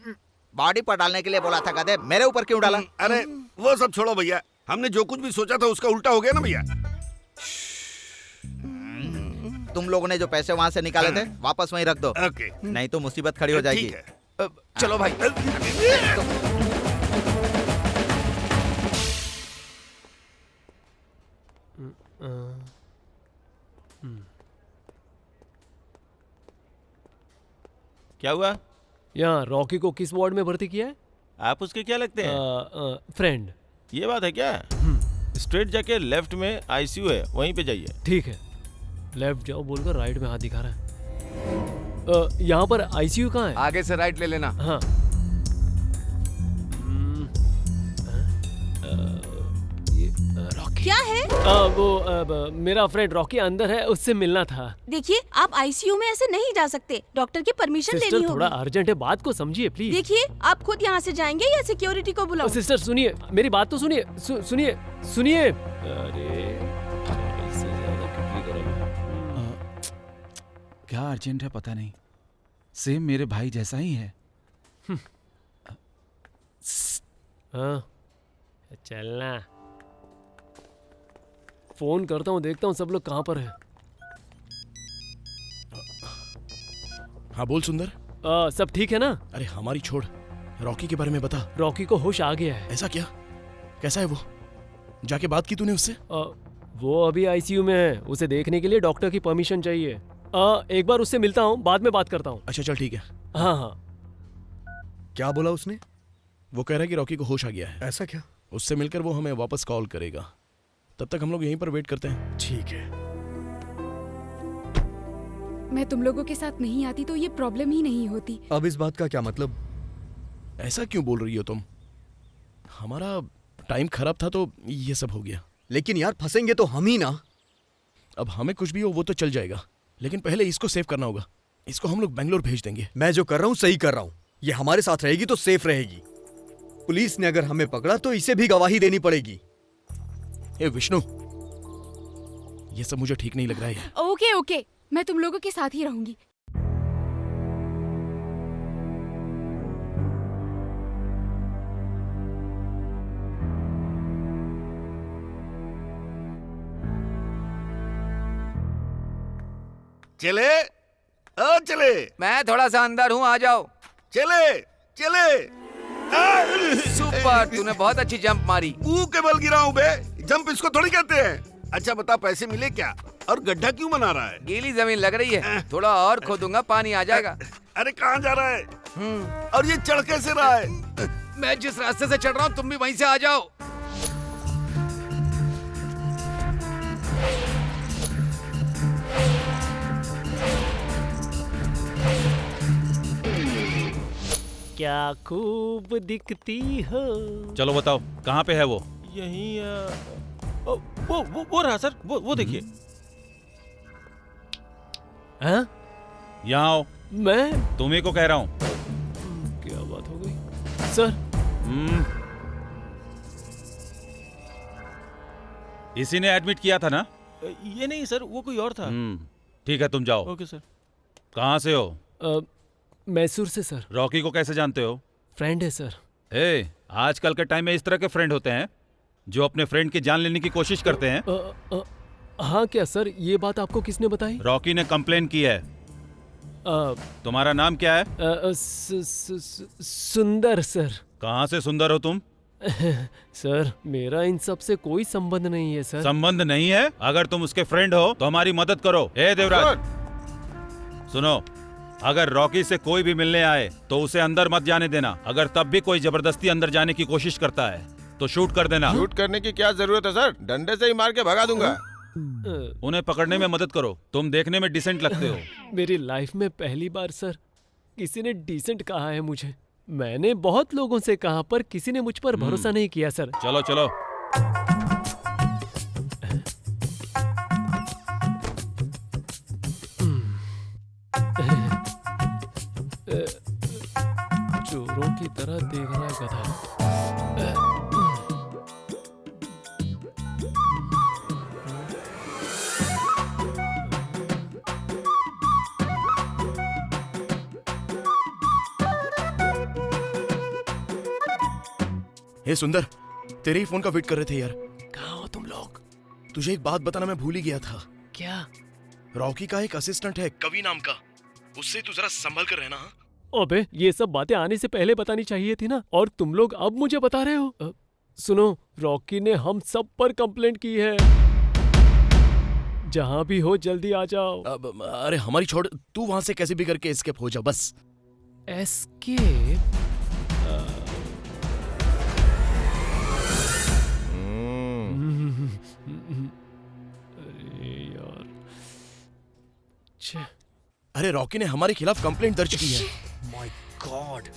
बॉडी पर डालने के लिए बोला था गधे, मेरे ऊपर क्यों डाला? अरे वो सब छोड़ो भैया, हमने जो कुछ भी सोचा था उसका उल्टा हो गया ना भैया। तुम लोगों ने जो पैसे वहाँ से निकाले थे वापस वहीं रख दो। ओके। नहीं तो मुसीबत खड़ी हो जाएगी। ठीक है। चलो भाई। क्या हुआ? यहाँ रॉकी को किस वार्ड में भर्ती किया है? आप उसके क्या लगते हैं? फ्रेंड। ये बात है क्या? स्ट्रेट जाके लेफ्ट में आईसीयू है, वहीं पे जाइए। ठीक है, लेफ्ट जाओ बोलकर राइट में हाथ दिखा रहा है। यहाँ पर आईसीयू कहाँ है? आगे से राइट ले लेना। हाँ। क्या है? वो मेरा फ्रेंड रॉकी अंदर है, उससे मिलना था। देखिए, आप आईसीयू में ऐसे नहीं जा सकते, डॉक्टर की परमिशन लेनी होगी। थोड़ा अर्जेंट है, बात को समझिए प्लीज। देखिए, आप खुद यहाँ से जाएंगे या सिक्योरिटी को बुलाओ? सिस्टर सुनिए, मेरी बात तो सुनिए। सुनिए सुनिए। अरे क्या अर्जेंट है पता नहीं। सेम मेरे भाई जैसा ही है। हाँ चलना, फोन करता हूँ, देखता हूँ सब लोग कहाँ पर है। हाँ बोल सुंदर। सब ठीक है ना? अरे हमारी छोड़, रॉकी के बारे में बता। रॉकी को होश आ गया है। ऐसा क्या? कैसा है वो? जाके बात की तूने उससे? वो अभी आईसीयू में है, उसे देखने के लिए डॉक्टर की परमिशन चाहिए। एक बार उससे मिलता हूँ, बाद में बात करता हूँ। अच्छा चल ठीक है। हाँ हाँ। क्या बोला उसने? वो कह रहा है कि रॉकी को होश आ गया है। ऐसा क्या? उससे मिलकर वो हमें वापस कॉल करेगा, तब तक हम लोग यहीं पर वेट करते हैं। ठीक है। मैं तुम लोगों के साथ नहीं आती तो ये प्रॉब्लम ही नहीं होती। अब इस बात का क्या मतलब? ऐसा क्यों बोल रही हो तुम? हमारा टाइम खराब था तो ये सब हो गया। लेकिन यार फंसेंगे तो हम ही ना। अब हमें कुछ भी हो वो तो चल जाएगा, लेकिन पहले इसको सेव करना होगा। इसको हम लोग बेंगलोर भेज देंगे। मैं जो कर रहा हूँ सही कर रहा हूँ। ये हमारे साथ रहेगी तो सेफ रहेगी। पुलिस ने अगर हमें पकड़ा तो इसे भी गवाही देनी पड़ेगी। ए विष्णु, ये सब मुझे ठीक नहीं लग रहा है। ओके ओके, मैं तुम लोगों के साथ ही रहूंगी। चले चले। मैं थोड़ा सा अंदर हूँ, आ जाओ। चले चले। सुपर, तूने बहुत अच्छी जंप मारी। मुंह के बल गिरा हूँ बे, जंप इसको थोड़ी कहते हैं। अच्छा बता, पैसे मिले क्या? और गड्ढा क्यों बना रहा है? गीली जमीन लग रही है, थोड़ा और खोदूंगा, पानी आ जाएगा। अरे कहाँ जा रहा है? और ये चढ़ कैसे रहा है? मैं जिस रास्ते से चढ़ रहा हूँ तुम भी वहीं से आ जाओ। क्या खूब दिखती हो। चलो बताओ कहाँ पे है वो? यहीं वो रहा सर, वो देखिए। हाँ? यहाँ आओ। मैं तुम्ही को कह रहा हूँ। क्या बात हो गई सर? इसी ने एडमिट किया था ना? ये नहीं सर, वो कोई और था। ठीक है तुम जाओ। Okay sir. कहाँ से हो? मैसूर से सर। रॉकी को कैसे जानते हो? फ्रेंड है सर। आजकल के टाइम में इस तरह के फ्रेंड होते हैं जो अपने फ्रेंड की जान लेने की कोशिश करते हैं। हाँ क्या सर, ये बात आपको किसने बताई? रॉकी ने कंप्लेन की है। तुम्हारा नाम क्या है? सुंदर सर। कहाँ से सुंदर हो तुम? सर मेरा इन सब से कोई संबंध नहीं है सर। संबंध नहीं है? अगर तुम उसके फ्रेंड हो तो हमारी मदद करो। देवराज सुनो, अगर रॉकी से कोई भी मिलने आए तो उसे अंदर मत जाने देना। अगर तब भी कोई जबरदस्ती अंदर जाने की कोशिश करता है तो शूट कर देना। शूट करने की क्या जरूरत है सर? डंडे से ही मार के भगा दूंगा। उन्हें पकड़ने में मदद करो, तुम देखने में डिसेंट लगते हो। मेरी लाइफ में पहली बार सर किसी ने डिसेंट कहा है मुझे। मैंने बहुत लोगों से कहा पर किसी ने मुझ पर भरोसा नहीं किया सर। चलो चलो। चोरों की तरह देख रहा है गधा। हे सुंदर, तेरे ही फोन का वेट कर रहे थे यार। कहाँ हो तुम लोग? तुझे एक बात बताना मैं भूल ही गया था। क्या? रॉकी का एक असिस्टेंट है कवि नाम का, उससे तू जरा संभल कर रहना। अबे ये सब बातें आने से पहले बतानी चाहिए थी ना, और तुम लोग अब मुझे बता रहे हो। सुनो, रॉकी ने हम सब पर कंप्लेंट की है। जहां भी हो जल्दी आ जाओ। अरे हमारी छोड़, तू वहां से कैसे भी करके एस्केप हो जा बस। एस्केप? अरे यार, अरे रॉकी ने हमारे खिलाफ कंप्लेंट दर्ज की है। माय गॉड,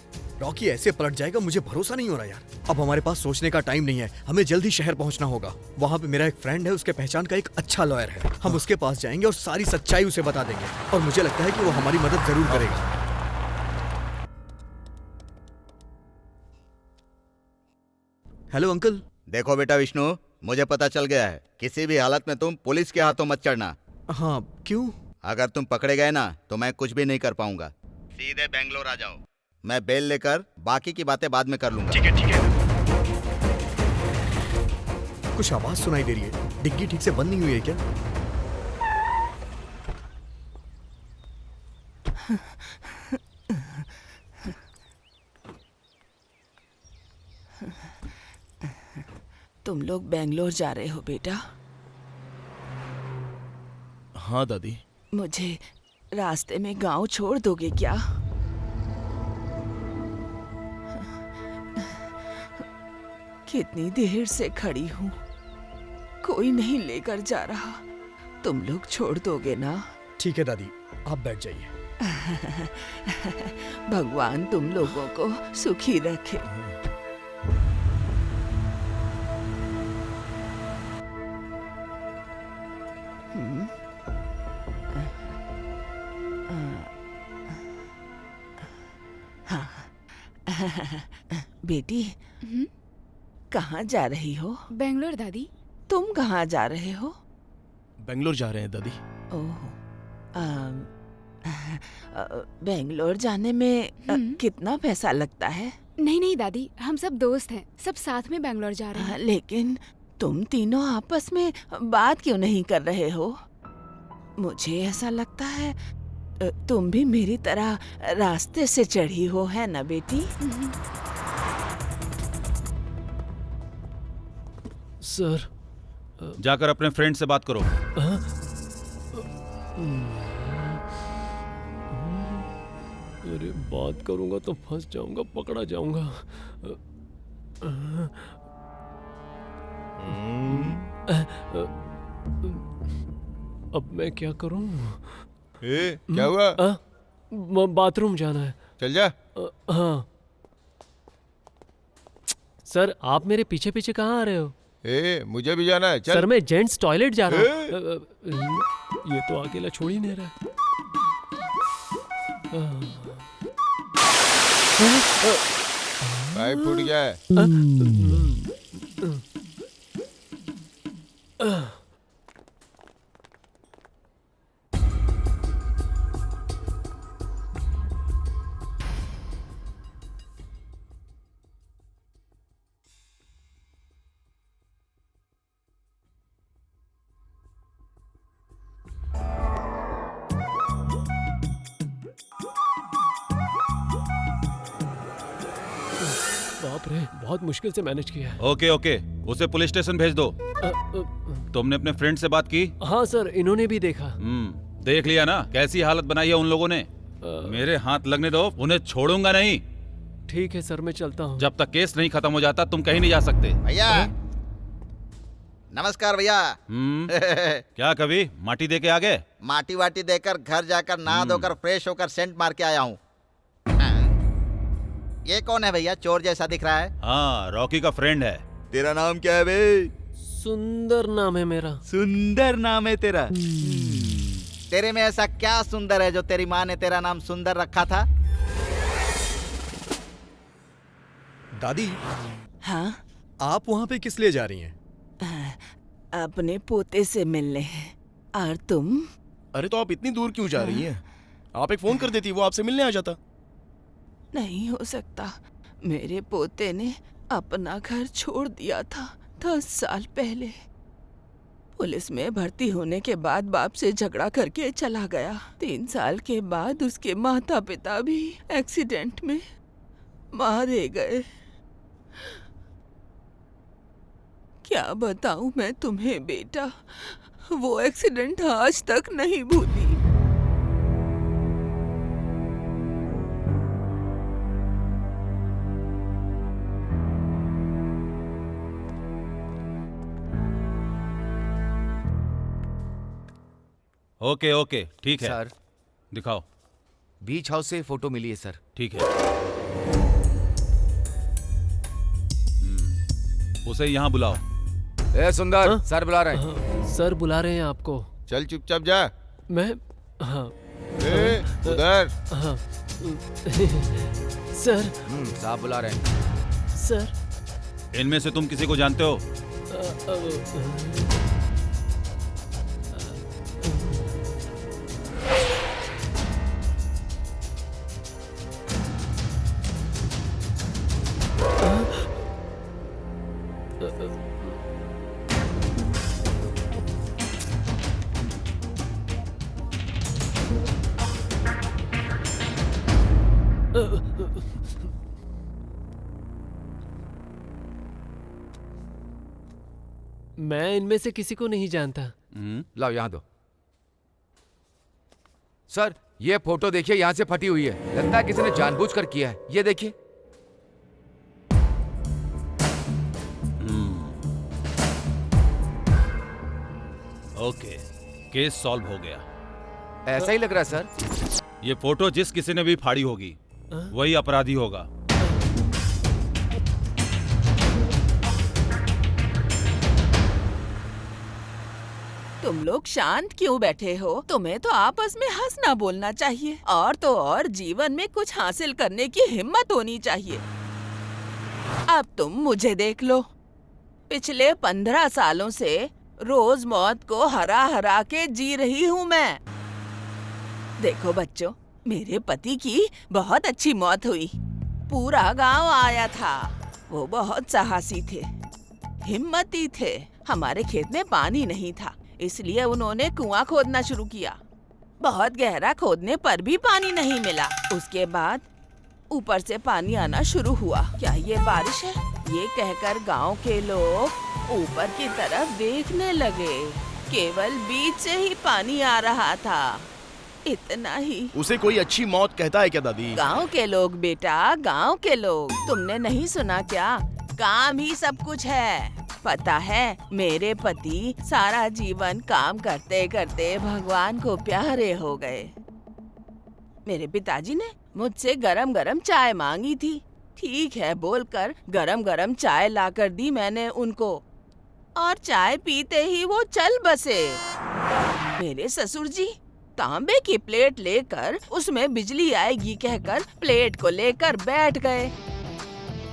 रॉकी ऐसे पलट जाएगा मुझे भरोसा नहीं हो रहा यार। अब हमारे पास सोचने का टाइम नहीं है, हमें जल्दी शहर पहुंचना होगा। वहाँ पे मेरा एक फ्रेंड है, उसके पहचान का एक अच्छा लॉयर है। हम उसके पास जाएंगे और सारी सच्चाई उसे बता देंगे, और मुझे लगता है कि वो हमारी मदद जरूर करेगा। Hello uncle. देखो बेटा विष्णु, मुझे पता चल गया है, किसी भी हालत में तुम पुलिस के हाथों मत चढ़ना। हाँ, क्यों? अगर तुम पकड़े गए ना तो मैं कुछ भी नहीं कर पाऊंगा। सीधे बेंगलोर आ जाओ। मैं बेल लेकर बाकी की बातें बाद में कर लूंगा। ठीक है। कुछ आवाज सुनाई दे रही है। डिग्गी ठीक से बंद नहीं हुई है क्या? तुम लोग बेंगलोर जा रहे हो बेटा? हाँ दादी। मुझे रास्ते में गांव छोड़ दोगे क्या? कितनी देर से खड़ी हूँ, कोई नहीं लेकर जा रहा। तुम लोग छोड़ दोगे ना? ठीक है दादी, आप बैठ जाइए। भगवान तुम लोगों को सुखी रखे। बेटी, कहाँ जा रही हो? बेंगलोर दादी। तुम कहाँ जा रहे हो? बेंगलोर जा रहे हैं दादी। ओह, बेंगलोर जाने में कितना पैसा लगता है? नहीं दादी, हम सब दोस्त हैं, सब साथ में बेंगलोर जा रहे हैं। लेकिन तुम तीनों आपस में बात क्यों नहीं कर रहे हो? मुझे ऐसा लगता है तुम भी मेरी तरह रास्ते से चढ़ी हो, है ना बेटी? सर, जाकर अपने फ्रेंड से बात करो। अरे बात करूंगा तो फंस जाऊंगा, पकड़ा जाऊंगा। अब मैं क्या करूं? क्या हुआ? बाथरूम जाना है। चल जा। हाँ सर, आप मेरे पीछे पीछे कहाँ आ रहे हो? मुझे भी जाना है। चल। सर, मैं जेंट्स टॉयलेट जा रहा हूँ। ये तो अकेला छोड़ ही नहीं रहा। पाइप फूट गया है। बाप रे, बहुत मुश्किल से मैनेज किया है। ओके, उसे पुलिस स्टेशन भेज दो। तुमने अपने फ्रेंड से बात की? हाँ सर, इन्होंने भी देखा। देख लिया ना कैसी हालत बनाई है उन लोगों ने। मेरे हाथ लगने दो, उन्हें छोड़ूंगा नहीं। ठीक है सर, मैं चलता हूँ। जब तक केस नहीं खत्म हो जाता तुम कहीं नहीं जा सकते। भैया, नमस्कार भैया। क्या कभी माटी दे के आ गए? माटी वाटी देकर घर जाकर नहा धोकर फ्रेश होकर सेंट मार के आया हूँ। ये कौन है भैया? चोर जैसा दिख रहा है। हाँ, रॉकी का फ्रेंड है। तेरा नाम क्या है बे? सुंदर नाम है मेरा। सुंदर नाम है तेरा? तेरे में ऐसा क्या सुंदर है जो तेरी माँ ने तेरा नाम सुंदर रखा था? दादी। हाँ? आप वहाँ पे किस लिए जा रही हैं? अपने पोते से मिलने। और तुम? अरे तो आप इतनी दूर क्यों जा रही हैं? आप एक फोन कर देती, वो आपसे मिलने आ जाता। नहीं हो सकता। मेरे पोते ने अपना घर छोड़ दिया था 10 साल पहले। पुलिस में भर्ती होने के बाद बाप से झगड़ा करके चला गया। 3 साल के बाद उसके माता पिता भी एक्सीडेंट में मारे गए। क्या बताऊं मैं तुम्हें बेटा, वो एक्सीडेंट आज तक नहीं भूली। ओके, ठीक है सर। दिखाओ। बीच हाउस से फोटो मिली है सर। ठीक है। उसे यहाँ बुलाओ। ए सुंदर, सर बुला रहे हैं। सर बुला रहे हैं आपको। चल चुपचाप जा। मैं हाँ। उधर। हाँ सर। साहब बुला रहे हैं। सर। इनमें से तुम किसी को जानते हो? मैं इनमें से किसी को नहीं जानता। लाओ यहाँ दो। सर ये फोटो देखिए, यहाँ से फटी हुई है। लगता है किसी ने जानबूझकर किया है। ये देखिए। ओके, केस सॉल्व हो गया। ऐसा ही लग रहा है सर। ये फोटो जिस किसी ने भी फाड़ी होगी वही अपराधी होगा। तुम लोग शांत क्यों बैठे हो? तुम्हें तो आपस में हंसना बोलना चाहिए, और तो और जीवन में कुछ हासिल करने की हिम्मत होनी चाहिए। अब तुम मुझे देख लो। पिछले 15 सालों से रोज मौत को हरा हरा के जी रही हूँ मैं। देखो बच्चों, मेरे पति की बहुत अच्छी मौत हुई। पूरा गांव आया था। वो बहुत साहसी थे, हिम्मती थे। हमारे खेत में पानी नहीं था, इसलिए उन्होंने कुआं खोदना शुरू किया। बहुत गहरा खोदने पर भी पानी नहीं मिला। उसके बाद ऊपर से पानी आना शुरू हुआ। क्या ये बारिश है? ये कहकर गांव के लोग ऊपर की तरफ देखने लगे। केवल बीच से ही पानी आ रहा था, इतना ही। उसे कोई अच्छी मौत कहता है क्या दादी? गांव के लोग बेटा, गांव के लोग। तुमने नहीं सुना क्या? काम ही सब कुछ है। पता है, मेरे पति सारा जीवन काम करते करते भगवान को प्यारे हो गए। मेरे पिताजी ने मुझसे गरम गरम चाय मांगी थी। ठीक है बोलकर गरम गरम चाय लाकर दी मैंने उनको, और चाय पीते ही वो चल बसे। मेरे ससुर जी तांबे की प्लेट लेकर उसमें बिजली आएगी कहकर प्लेट को लेकर बैठ गए।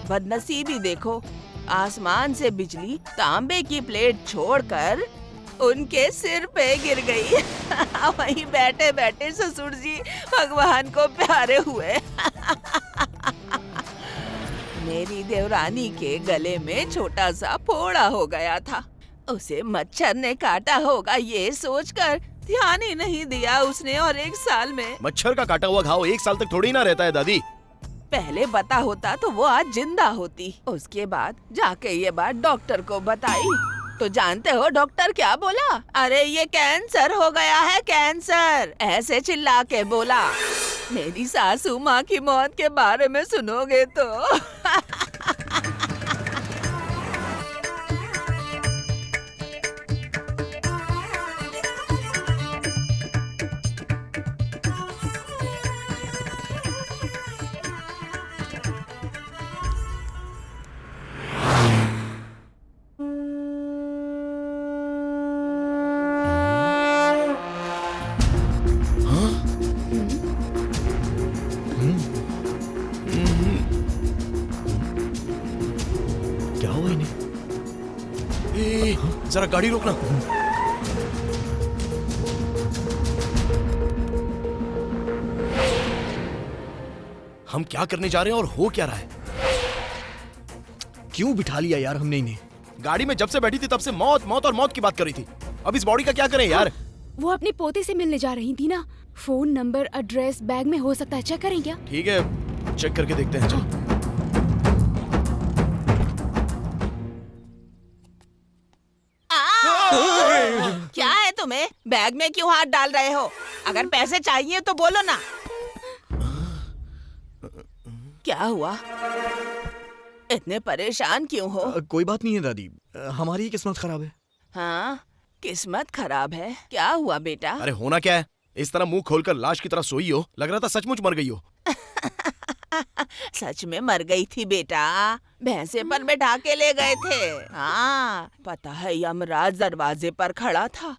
बदनसीबी देखो, आसमान से बिजली तांबे की प्लेट छोड़कर उनके सिर पे गिर गई। वहीं बैठे बैठे ससुर जी भगवान को प्यारे हुए। मेरी देवरानी के गले में छोटा सा फोड़ा हो गया था। उसे मच्छर ने काटा होगा, ये सोचकर ध्यान ही नहीं दिया उसने। और 1 साल में मच्छर का काटा हुआ घाव 1 साल तक थोड़ी ना रहता है दादी। पहले पता होता तो वो आज जिंदा होती। उसके बाद जाके ये बात डॉक्टर को बताई तो जानते हो डॉक्टर क्या बोला? अरे ये कैंसर हो गया है, कैंसर, ऐसे चिल्ला के बोला। मेरी सासू माँ की मौत के बारे में सुनोगे तो जरा गाड़ी रोकना। हम क्या करने जा रहे हैं और हो क्या रहा है? क्यों बिठा लिया यार हमने इन्हें? गाड़ी में जब से बैठी थी तब से मौत मौत और मौत की बात कर रही थी। अब इस बॉडी का क्या करें यार? वो अपनी पोते से मिलने जा रही थी ना। फोन नंबर एड्रेस बैग में हो सकता है, चेक करें क्या? ठीक है, चेक करके देखते हैं। चल। क्या है तुम्हें? बैग में क्यों हाथ डाल रहे हो? अगर पैसे चाहिए तो बोलो ना। क्या हुआ? इतने परेशान क्यों हो? कोई बात नहीं है दादी, हमारी ही किस्मत खराब है। हाँ, किस्मत खराब है। क्या हुआ बेटा? अरे होना क्या है, इस तरह मुंह खोलकर लाश की तरह सोई हो, लग रहा था सचमुच मर गई हो। सच में मर गई थी बेटा, भैंसे पर बैठा के ले गए थे। हाँ, पता है यमराज दरवाजे पर खड़ा था,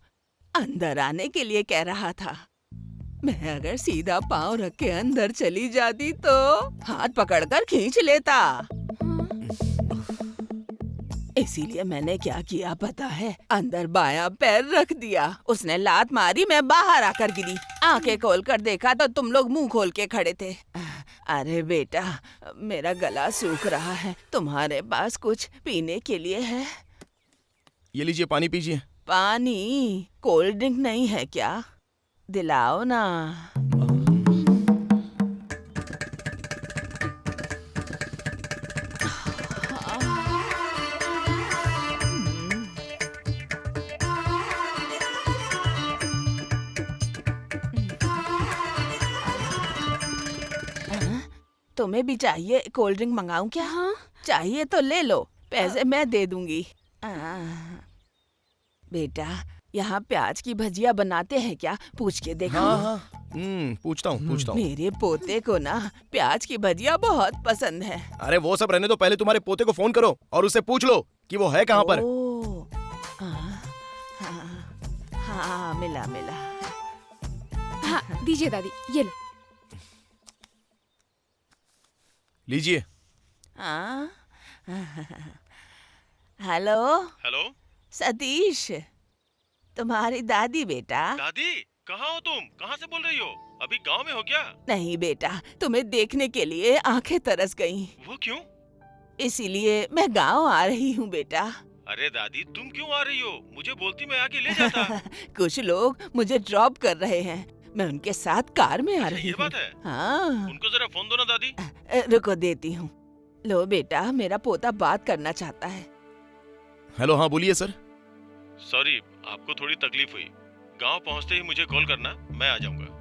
अंदर आने के लिए कह रहा था। मैं अगर सीधा पाँव रख के अंदर चली जाती तो हाथ पकड़कर खींच लेता। इसीलिए मैंने क्या किया पता है? अंदर बायां पैर रख दिया। उसने लात मारी, मैं बाहर आकर गिरी। आंखें खोल कर देखा तो तुम लोग मुंह खोल के खड़े थे। अरे बेटा, मेरा गला सूख रहा है, तुम्हारे पास कुछ पीने के लिए है? ये लीजिए, पानी पीजिए। पानी? कोल्ड ड्रिंक नहीं है क्या? दिलाओ ना। तुम्हें भी चाहिए कोल्ड ड्रिंक मंगाऊं क्या? हाँ? चाहिए तो ले लो, पैसे मैं दे दूंगी। बेटा, यहाँ प्याज की भजिया बनाते हैं क्या? पूछ के देखो। हाँ, पूछता हूँ। मेरे पोते को ना प्याज की भजिया बहुत पसंद है। अरे वो सब रहने दो, पहले तुम्हारे पोते को फोन करो और उससे पूछ लो कि वो है कहाँ पर। हाँ, मिला। हाँ, दीजिए दादी, ये लो। लीजिए। हेलो सतीश, तुम्हारी दादी बेटा। दादी, कहाँ हो तुम? कहाँ से बोल रही हो? अभी गांव में हो क्या? नहीं बेटा, तुम्हें देखने के लिए आंखें तरस गईं। वो क्यों? इसीलिए मैं गांव आ रही हूँ बेटा। अरे दादी, तुम क्यों आ रही हो? मुझे बोलती मैं आके ले जाता। कुछ लोग मुझे ड्रॉप कर रहे हैं, मैं उनके साथ कार में आ रही ये हूँ। बात है? हाँ। उनको जरा फोन दो ना दादी। रुको देती हूँ। लो बेटा, मेरा पोता बात करना चाहता है। हेलो, हाँ बोलिए सर। सॉरी, आपको थोड़ी तकलीफ हुई। गांव पहुंचते ही मुझे कॉल करना, मैं आ जाऊंगा।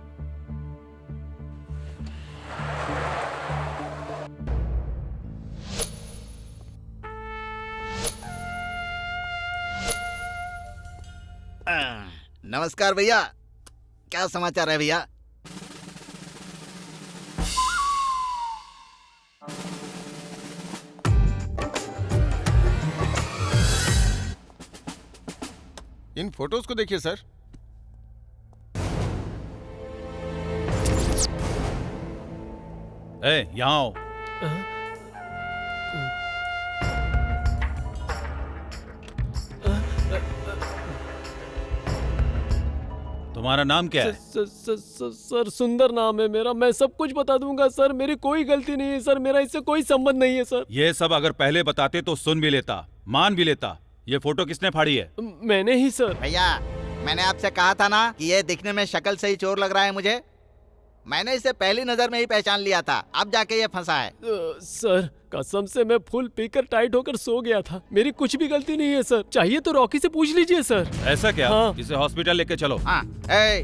नमस्कार भैया, क्या समाचार है भैया? इन फोटोज को देखिए सर। यहाँ आओ। तुम्हारा नाम क्या है? सर सुंदर नाम है मेरा। मैं सब कुछ बता दूंगा सर, मेरी कोई गलती नहीं है सर, मेरा इससे कोई संबंध नहीं है सर। ये सब अगर पहले बताते तो सुन भी लेता, मान भी लेता। ये फोटो किसने फाड़ी है? मैंने ही सर। भैया, मैंने आपसे कहा था ना कि ये दिखने में शक्ल से ही चोर लग रहा है मुझे। मैंने इसे पहली नजर में ही पहचान लिया था, अब जाके ये फंसा है। सर कसम से मैं फुल पीकर टाइट होकर सो गया था, मेरी कुछ भी गलती नहीं है सर। चाहिए तो रॉकी से पूछ लीजिए सर। ऐसा क्या? हाँ। इसे हॉस्पिटल लेके चलो। हाँ,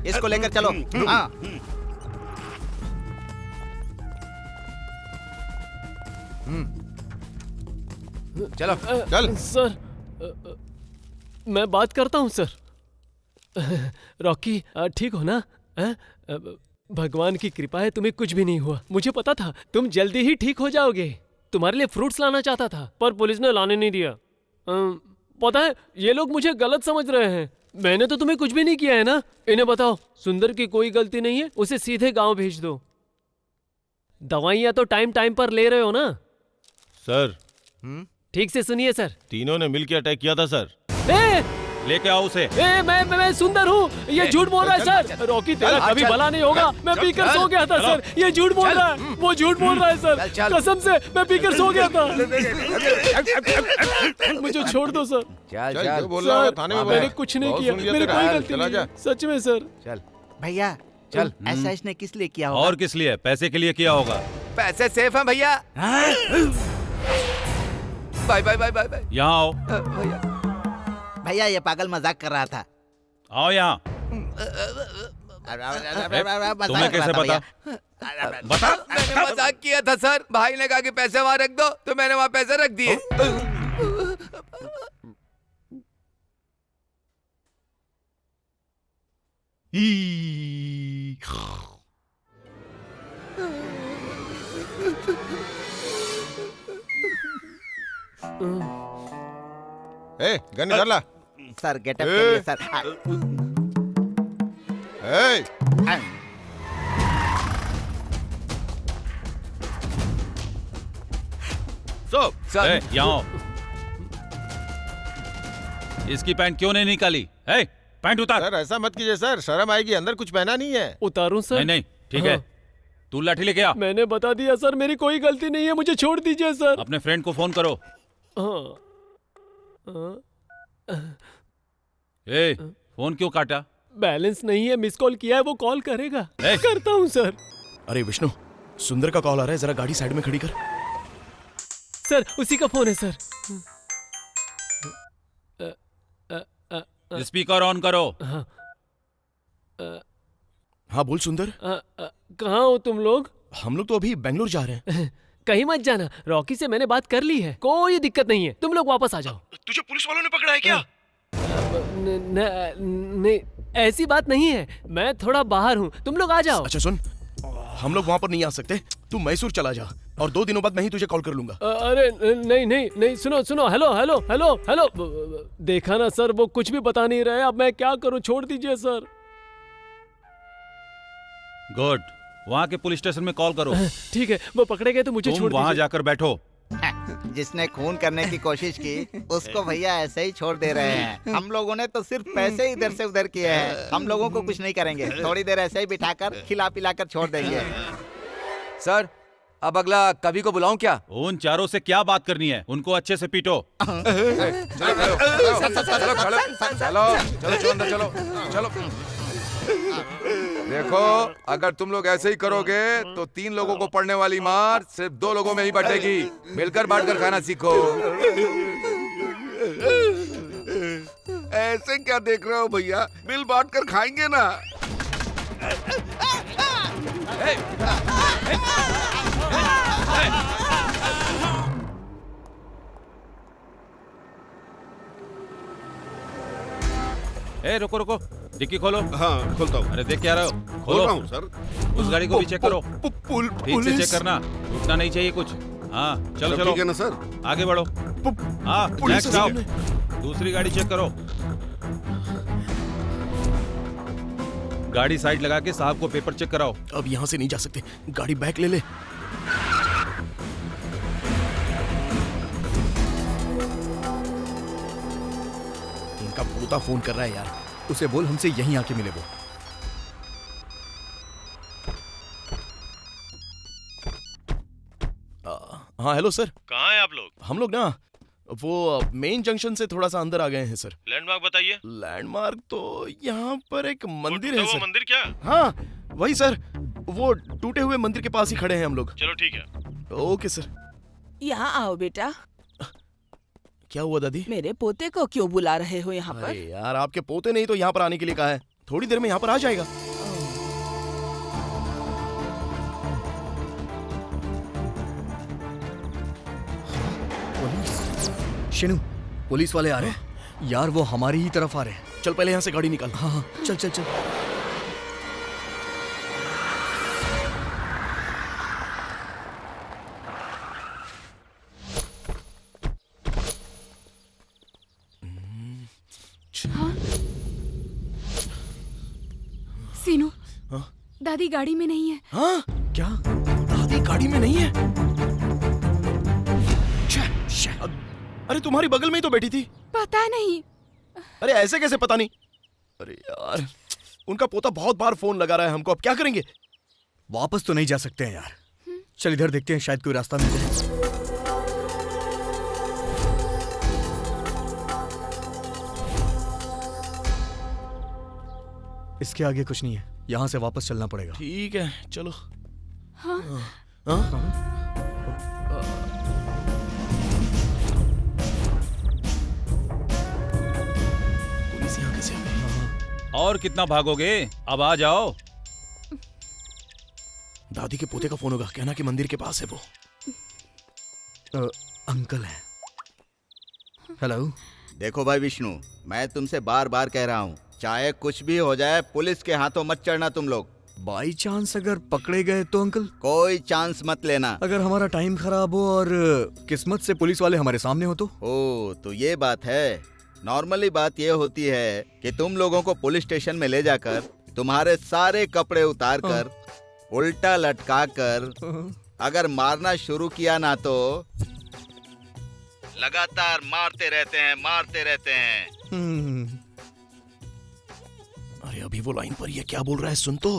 इसको लेकर चलो। हाँ। चलो चल। सर मैं बात करता हूँ सर। रॉकी ठीक हो ना? भगवान की कृपा है, तुम्हें कुछ भी नहीं हुआ। मुझे पता था तुम जल्दी ही ठीक हो जाओगे। तुम्हारे लिए फ्रूट्स लाना चाहता था पर पुलिस ने लाने नहीं दिया। पता है ये लोग मुझे गलत समझ रहे हैं। मैंने तो तुम्हें कुछ भी नहीं किया है ना। इन्हें बताओ सुंदर की कोई गलती नहीं है, उसे सीधे गांव भेज दो। दवाइयां तो टाइम टाइम पर ले रहे हो ना? सर ठीक से सुनिए सर। तीनों ने मिलकर अटैक किया था सर। लेके आओ उसे। मैं सुंदर हूँ, ये झूठ बोल रहा है सर। रॉकी तेरा कभी भला नहीं होगा। मैं पीकर सो गया था सर, ये झूठ बोल रहा है। वो झूठ बोल रहा है सर, कसम से मैं पीकर सो गया था। मुझे छोड़ दो सर। चल बोल रहा है थाने में। मैंने कुछ नहीं किया, मेरी कोई गलती नहीं है, सच में सर। चल भैया, चल। ऐसा इसने किस लिए किया होगा? और किस लिए? पैसे के लिए किया होगा। पैसे सेफ हैं भैया। Bye bye bye bye bye. यहाँ आओ। भैया भैया, ये पागल मजाक कर रहा था। आओ यहाँ। तुम्हें कैसे पता? बता। मैंने मजाक किया था सर। भाई ने कहा कि पैसे वहाँ रख दो तो मैंने वहाँ पैसे रख दिए। गन निकाल ला। सर गेटअप के लिए सर। सर यहाँ आओ। इसकी पैंट क्यों नहीं निकाली? पैंट उतार। सर ऐसा मत कीजिए सर, शर्म आएगी। अंदर कुछ पहना नहीं है। उतारूं सर? नहीं ठीक है। तू लाठी लेके आ। मैंने बता दिया सर, मेरी कोई गलती नहीं है, मुझे छोड़ दीजिए सर। अपने फ्रेंड को फोन करो। फोन क्यों काटा? बैलेंस नहीं है, मिस कॉल किया है, वो कॉल करेगा। करता हूँ सर। अरे विष्णु, सुंदर का कॉल आ रहा है, जरा गाड़ी साइड में खड़ी कर। सर उसी का फोन है सर। स्पीकर ऑन करो। हाँ बोल सुंदर। कहाँ हो तुम लोग? हम लोग तो अभी बेंगलोर जा रहे हैं। कहीं मत जाना, रॉकी से मैंने बात कर ली है, कोई दिक्कत नहीं है, तुम लोग वापस आ जाओ। तुझे पुलिस वालों ने पकड़ा है क्या? नहीं, ऐसी बात नहीं है, मैं थोड़ा बाहर हूँ, तुम लोग आ जाओ। अच्छा सुन, हम लोग वहाँ पर नहीं आ सकते, तू मैसूर चला जा और 2 दिनों बाद मैं ही तुझे कॉल कर लूंगा। अरे नहीं नहीं नहीं, सुनो सुनो, हेलो हेलो हेलो हेलो, देखा ना सर, वो कुछ भी बता नहीं रहे, अब मैं क्या करूँ, छोड़ दीजिए सर। गुड, वहाँ के पुलिस स्टेशन में कॉल करो। ठीक है, वो पकड़े गए तो मुझे छोड़ दीजिए। वहाँ जाकर बैठो। जिसने खून करने की कोशिश की उसको भैया ऐसे ही छोड़ दे रहे हैं। हम लोगों ने तो सिर्फ पैसे इधर से उधर किए हैं, हम लोगों को कुछ नहीं करेंगे, थोड़ी देर ऐसे ही बिठाकर खिला पिलाकर छोड़ देंगे। सर, अब अगला कवि को बुलाऊं क्या? उन चारों से क्या बात करनी है, उनको अच्छे से पीटो। चलो। देखो, अगर तुम लोग ऐसे ही करोगे तो 3 लोगों को पड़ने वाली मार सिर्फ 2 लोगों में ही बटेगी। मिलकर बांटकर खाना सीखो। ऐसे क्या देख रहे हो भैया, मिल बांट कर खाएंगे ना। रुको रुको, डिक्की खोलो। हाँ खोलता हूँ। अरे देख क्या रहे हो, खोल रहा हूँ सर। उस गाड़ी को भी चेक करो, ठीक से चेक करना, रुकना नहीं चाहिए कुछ। हाँ चलो चलो, ठीक है ना सर, आगे बढ़ो। हाँ नेक्स्ट आओ, दूसरी गाड़ी चेक करो। गाड़ी साइड लगा के साहब को पेपर चेक कराओ। अब यहाँ से नहीं जा सकते, गाड़ी बैक ले ले। इनका पोता फोन कर रहा है यार, उसे बोल हमसे यहीं आके मिले वो। हाँ हेलो सर। कहाँ हैं आप लोग? हम लोग ना वो मेन जंक्शन से थोड़ा सा अंदर आ गए हैं सर। लैंडमार्क बताइए। लैंडमार्क तो यहाँ पर एक मंदिर है सर। मंदिर क्या? हाँ वही सर, वो टूटे हुए मंदिर के पास ही खड़े हैं हम लोग। चलो ठीक है। Okay sir. यहाँ आओ बेटा। क्या हुआ दादी? मेरे पोते को क्यों बुला रहे हो यहाँ पर? अरे यार, आपके पोते ने ही तो यहाँ पर आने के लिए कहा है, थोड़ी देर में यहाँ पर आ जाएगा। शिनू, पुलिस वाले आ रहे हैं यार, वो हमारी ही तरफ आ रहे हैं। चल पहले यहाँ से गाड़ी निकाल। हाँ चल चल चल। सीनू, दादी गाड़ी में नहीं है। हाँ क्या? दादी गाड़ी में नहीं है? अरे तुम्हारी बगल में ही तो बैठी थी। पता नहीं। अरे ऐसे कैसे पता नहीं? अरे यार, उनका पोता बहुत बार फोन लगा रहा है हमको, अब क्या करेंगे? वापस तो नहीं जा सकते हैं यार, चल इधर देखते हैं, शायद कोई रास्ता मिले। इसके आगे कुछ नहीं है, यहाँ से वापस चलना पड़ेगा। ठीक है चलो। हाँ? पुलिस यहाँ कैसे आ गई? और कितना भागोगे, अब आ जाओ। दादी के पोते का फोन होगा, कहना कि मंदिर के पास है वो। अंकल है। हेलो। देखो भाई विष्णु, मैं तुमसे बार बार कह रहा हूँ, चाहे कुछ भी हो जाए पुलिस के हाथों मत चढ़ना तुम लोग। बाई चांस अगर पकड़े गए तो अंकल? कोई चांस मत लेना। अगर हमारा टाइम खराब हो और किस्मत से पुलिस वाले हमारे सामने हो तो? ओ तो ये बात है। नॉर्मली बात ये होती है कि तुम लोगों को पुलिस स्टेशन में ले जाकर तुम्हारे सारे कपड़े उतार कर उल्टा लटका कर अगर मारना शुरू किया ना तो लगातार मारते रहते हैं। अरे अभी वो लाइन पर ये क्या बोल रहा है, सुन तो।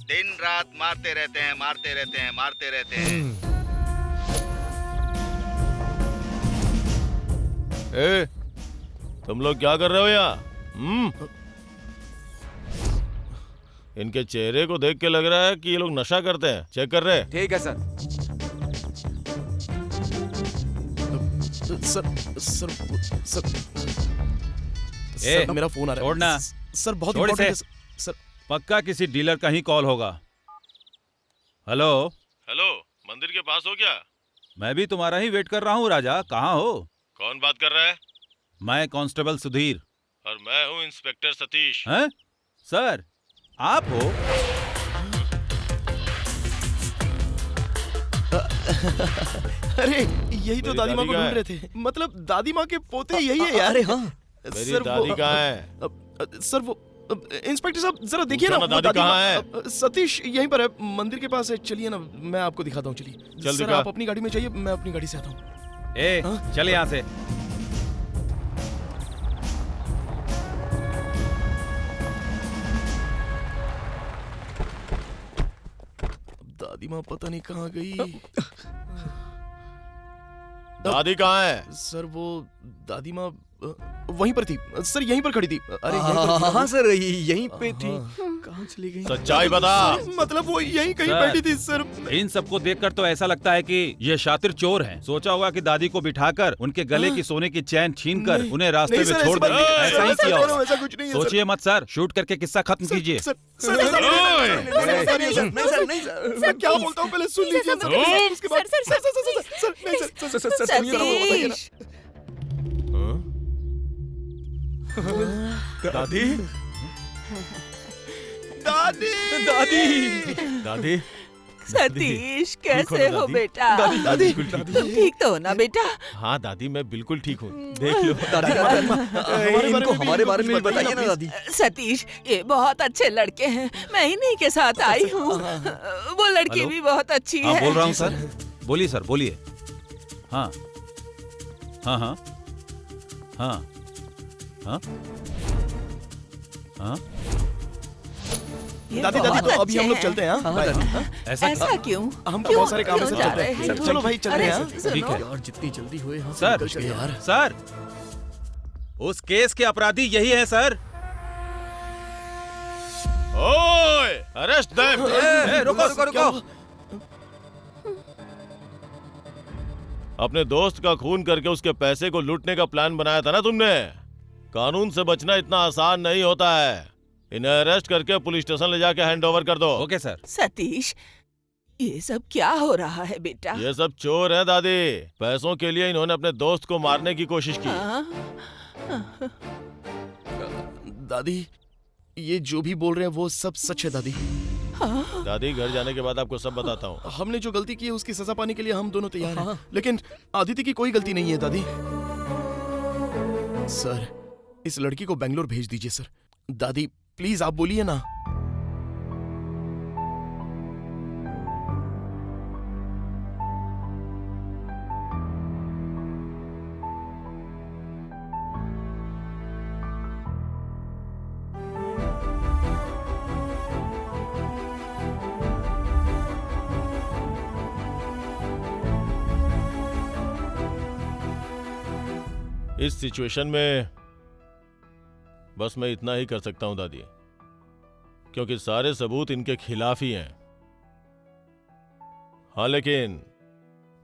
दिन रात मारते रहते हैं। ए, तुम लोग क्या कर रहे हो यहाँ? इनके चेहरे को देख के लग रहा है कि ये लोग नशा करते हैं, चेक कर रहे हैं। ठीक है सर। सर मेरा फोन आ रहा है। छोड़ना। सर बहुत छोड़ इम्पोर्टेंट इसे। है सर। पक्का किसी डीलर का ही कॉल होगा। हेलो। हेलो, मंदिर के पास हो क्या? मैं भी तुम्हारा ही वेट कर रहा हूँ राजा, कहाँ हो? कौन बात कर रहा है? मैं कांस्टेबल सुधीर। और मैं हूँ इंस्पेक्टर सतीश। हैं? सर, आप हो? अरे यही तो दादी माँ को ढूंढ रहे थे। मतलब दादी माँ के पोते यही है यार। अरे हाँ, मेरी दादी कहाँ है? सर वो इंस्पेक्टर साहब जरा देखिए ना, दादी कहाँ है? सतीश यहीं पर है, मंदिर के पास है। चलिए ना, मैं आपको दिखाता हूँ। चलिए चल सर, दिखा। आप अपनी गाड़ी में जाइए, मैं अपनी गाड़ी से आता हूँ। चल यहाँ से। दादी माँ पता नहीं कहाँ गई। दादी कहाँ है? सर वो दादी माँ वहीं पर थी सर, यहीं पर खड़ी थी। अरे यहीं पर हाँ सर, यहीं पे थी। कहाँ चली गई? सच्चाई बता। मतलब वो यहीं कहीं सर, बैठी थी सर। इन सबको देखकर तो ऐसा लगता है कि ये शातिर चोर हैं। सोचा होगा कि दादी को बिठाकर उनके गले की सोने की चैन छीनकर उन्हें रास्ते में छोड़ देंगे। ऐसा ही किया होगा। ऐसा कुछ नहीं है। सोचिए मत सर, शूट करके किस्सा खत्म कीजिए। मैं क्या बोलता हूँ पहले सुन लीजिए। उसके बाद दादी दादी दादी दादी सतीश कैसे हो बेटा? दादी ठीक तो हो ना बेटा? हाँ दादी, मैं बिल्कुल ठीक हूँ। देख लो। इनको हमारे बारे में बताइए ना दादी। सतीश ये बहुत अच्छे लड़के हैं, मैं इन्हीं के साथ आई हूँ। वो लड़की भी बहुत अच्छी हाँ है। बोल रहा हूँ सर। बोलिए सर, बोलिए। हाँ हाँ हाँ हाँ हाँ हाँ। दादी दादी तो अभी हम लोग चलते हैं। हाँ ऐसा क्यों? हम तो बहुत सारे काम से चलते हैं। हैं? चलो भाई चलते हैं। ठीक है यार जितनी जल्दी हुए हम सर। यार। सर, उस केस के अपराधी यही है सर। ओए, अरेस्ट देम। रुको रुको रुको। अपने दोस्त का खून करके उसके पैसे को लूटने का प्लान बनाया था ना तुमने। कानून से बचना इतना आसान नहीं होता है। इन्हें अरेस्ट करके पुलिस स्टेशन ले जाके हैंड ओवर कर दो। Okay sir. सतीश ये सब क्या हो रहा है बेटा? ये सब चोर हैं दादी। पैसों के लिए इन्होंने अपने दोस्त को मारने की कोशिश की। दादी ये जो भी बोल रहे हैं वो सब सच है दादी। दादी घर जाने के बाद आपको सब बताता हूँ। हमने जो गलती की है उसकी सजा पाने के लिए हम दोनों तैयार हैं। लेकिन आदित्य की कोई गलती नहीं है दादी। सर इस लड़की को बेंगलोर भेज दीजिए सर। दादी प्लीज आप बोलिए ना। इस सिचुएशन में बस मैं इतना ही कर सकता हूं दादी, क्योंकि सारे सबूत इनके खिलाफ ही हैं। हाँ लेकिन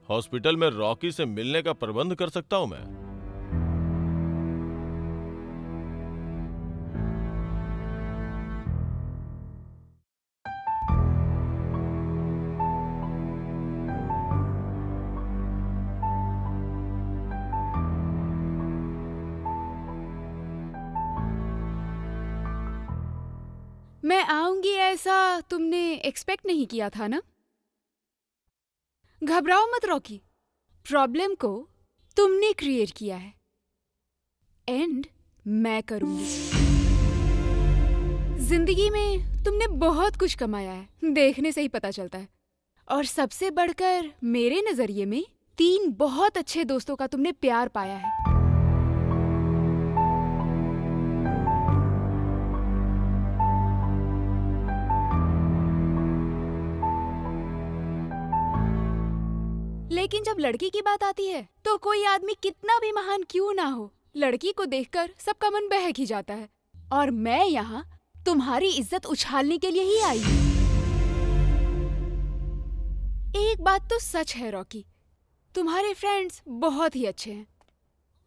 हॉस्पिटल में रॉकी से मिलने का प्रबंध कर सकता हूं मैं। मैं आऊंगी ऐसा तुमने एक्सपेक्ट नहीं किया था ना? घबराओ मत रॉकी, प्रॉब्लम को तुमने क्रिएट किया है, एंड मैं करूंगी। जिंदगी में तुमने बहुत कुछ कमाया है, देखने से ही पता चलता है। और सबसे बढ़कर मेरे नजरिए में 3 बहुत अच्छे दोस्तों का तुमने प्यार पाया है। लेकिन जब लड़की की बात आती है तो कोई आदमी कितना भी महान क्यों ना हो, लड़की को देखकर सबका मन बहक ही जाता है। और मैं यहाँ तुम्हारी इज्जत उछालने के लिए ही आई हूँ। एक बात तो सच है रॉकी, तुम्हारे फ्रेंड्स बहुत ही अच्छे हैं,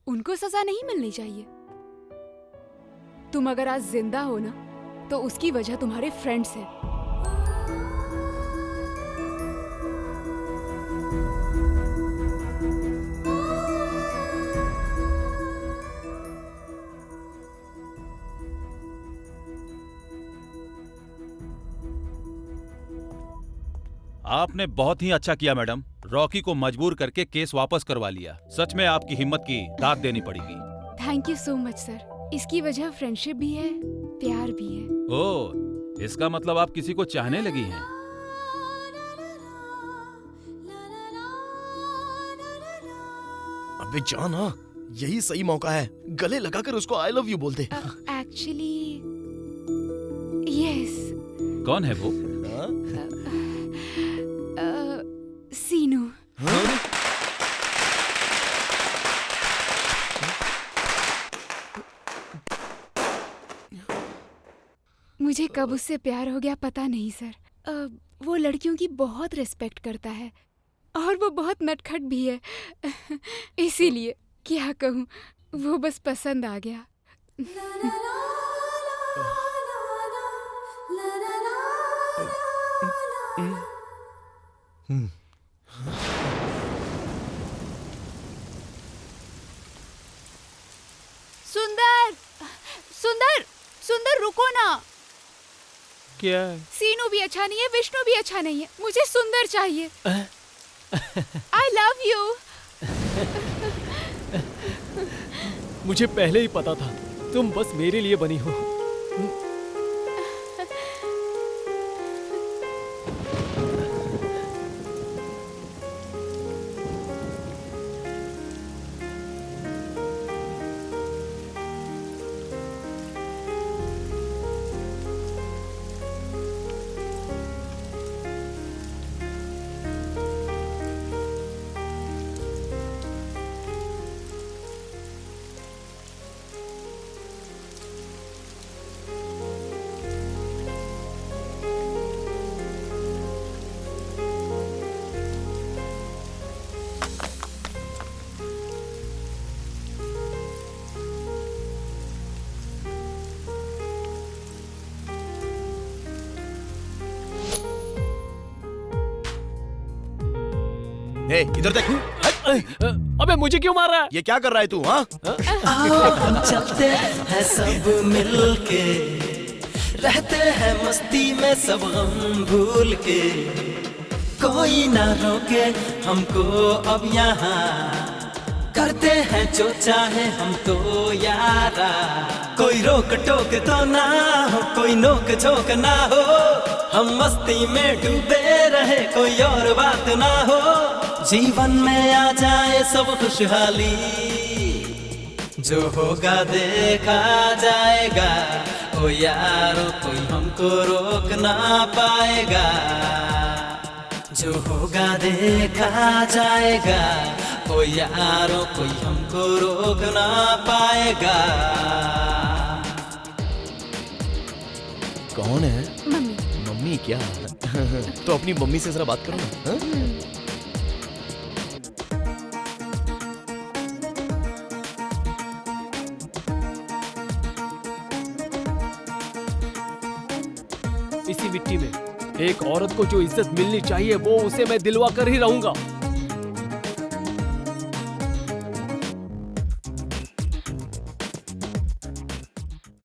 उनको सजा नहीं मिलनी चाहिए। तुम अगर आज जिंदा हो ना तो उसकी वजह तुम्हारे फ्रेंड्स है। आपने बहुत ही अच्छा किया मैडम, रॉकी को मजबूर करके केस वापस करवा लिया। सच में आपकी हिम्मत की दाद देनी पड़ेगी। Thank you so much sir. इसकी वजह फ्रेंडशिप भी है, प्यार भी है। ओह, इसका मतलब आप किसी को चाहने लगी हैं। अबे जाना, यही सही मौका है, गले लगाकर उसको आई लव यू बोल दे। Actually yes. कौन है वो? सीनू। मुझे कब उससे प्यार हो गया पता नहीं सर। वो लड़कियों की बहुत रिस्पेक्ट करता है और वो बहुत नटखट भी है। इसीलिए क्या कहूँ, वो बस पसंद आ गया। सुंदर, सुंदर, सुंदर रुको ना। क्या? सीनू भी अच्छा नहीं है, विष्णु भी अच्छा नहीं है, मुझे सुंदर चाहिए। I love you. मुझे पहले ही पता था तुम बस मेरे लिए बनी हो। इधर देख। अबे मुझे क्यों मार रहा है? ये क्या कर रहा है तू? हाँ? हम चलते हैं सब मिलके, रहते हैं मस्ती में सब हम भूल के, कोई ना रोके हमको अब यहाँ, करते हैं जो चाहे हम तो यारा, कोई रोक टोक तो ना हो, कोई नोक झोंक ना हो, हम मस्ती में डूबे रहे, कोई और बात ना हो, जीवन में आ जाए सब खुशहाली, जो होगा देखा जाएगा, ओ यारो कोई हमको रोक ना पाएगा, जो होगा देखा जाएगा, ओ यारो कोई हमको रोक ना पाएगा। कौन है? मम्मी। मम्मी क्या? तो अपनी मम्मी से जरा बात करो ना। हाँ? इसी मिट्टी में एक औरत को जो इज्जत मिलनी चाहिए वो उसे मैं दिलवा कर ही रहूंगा।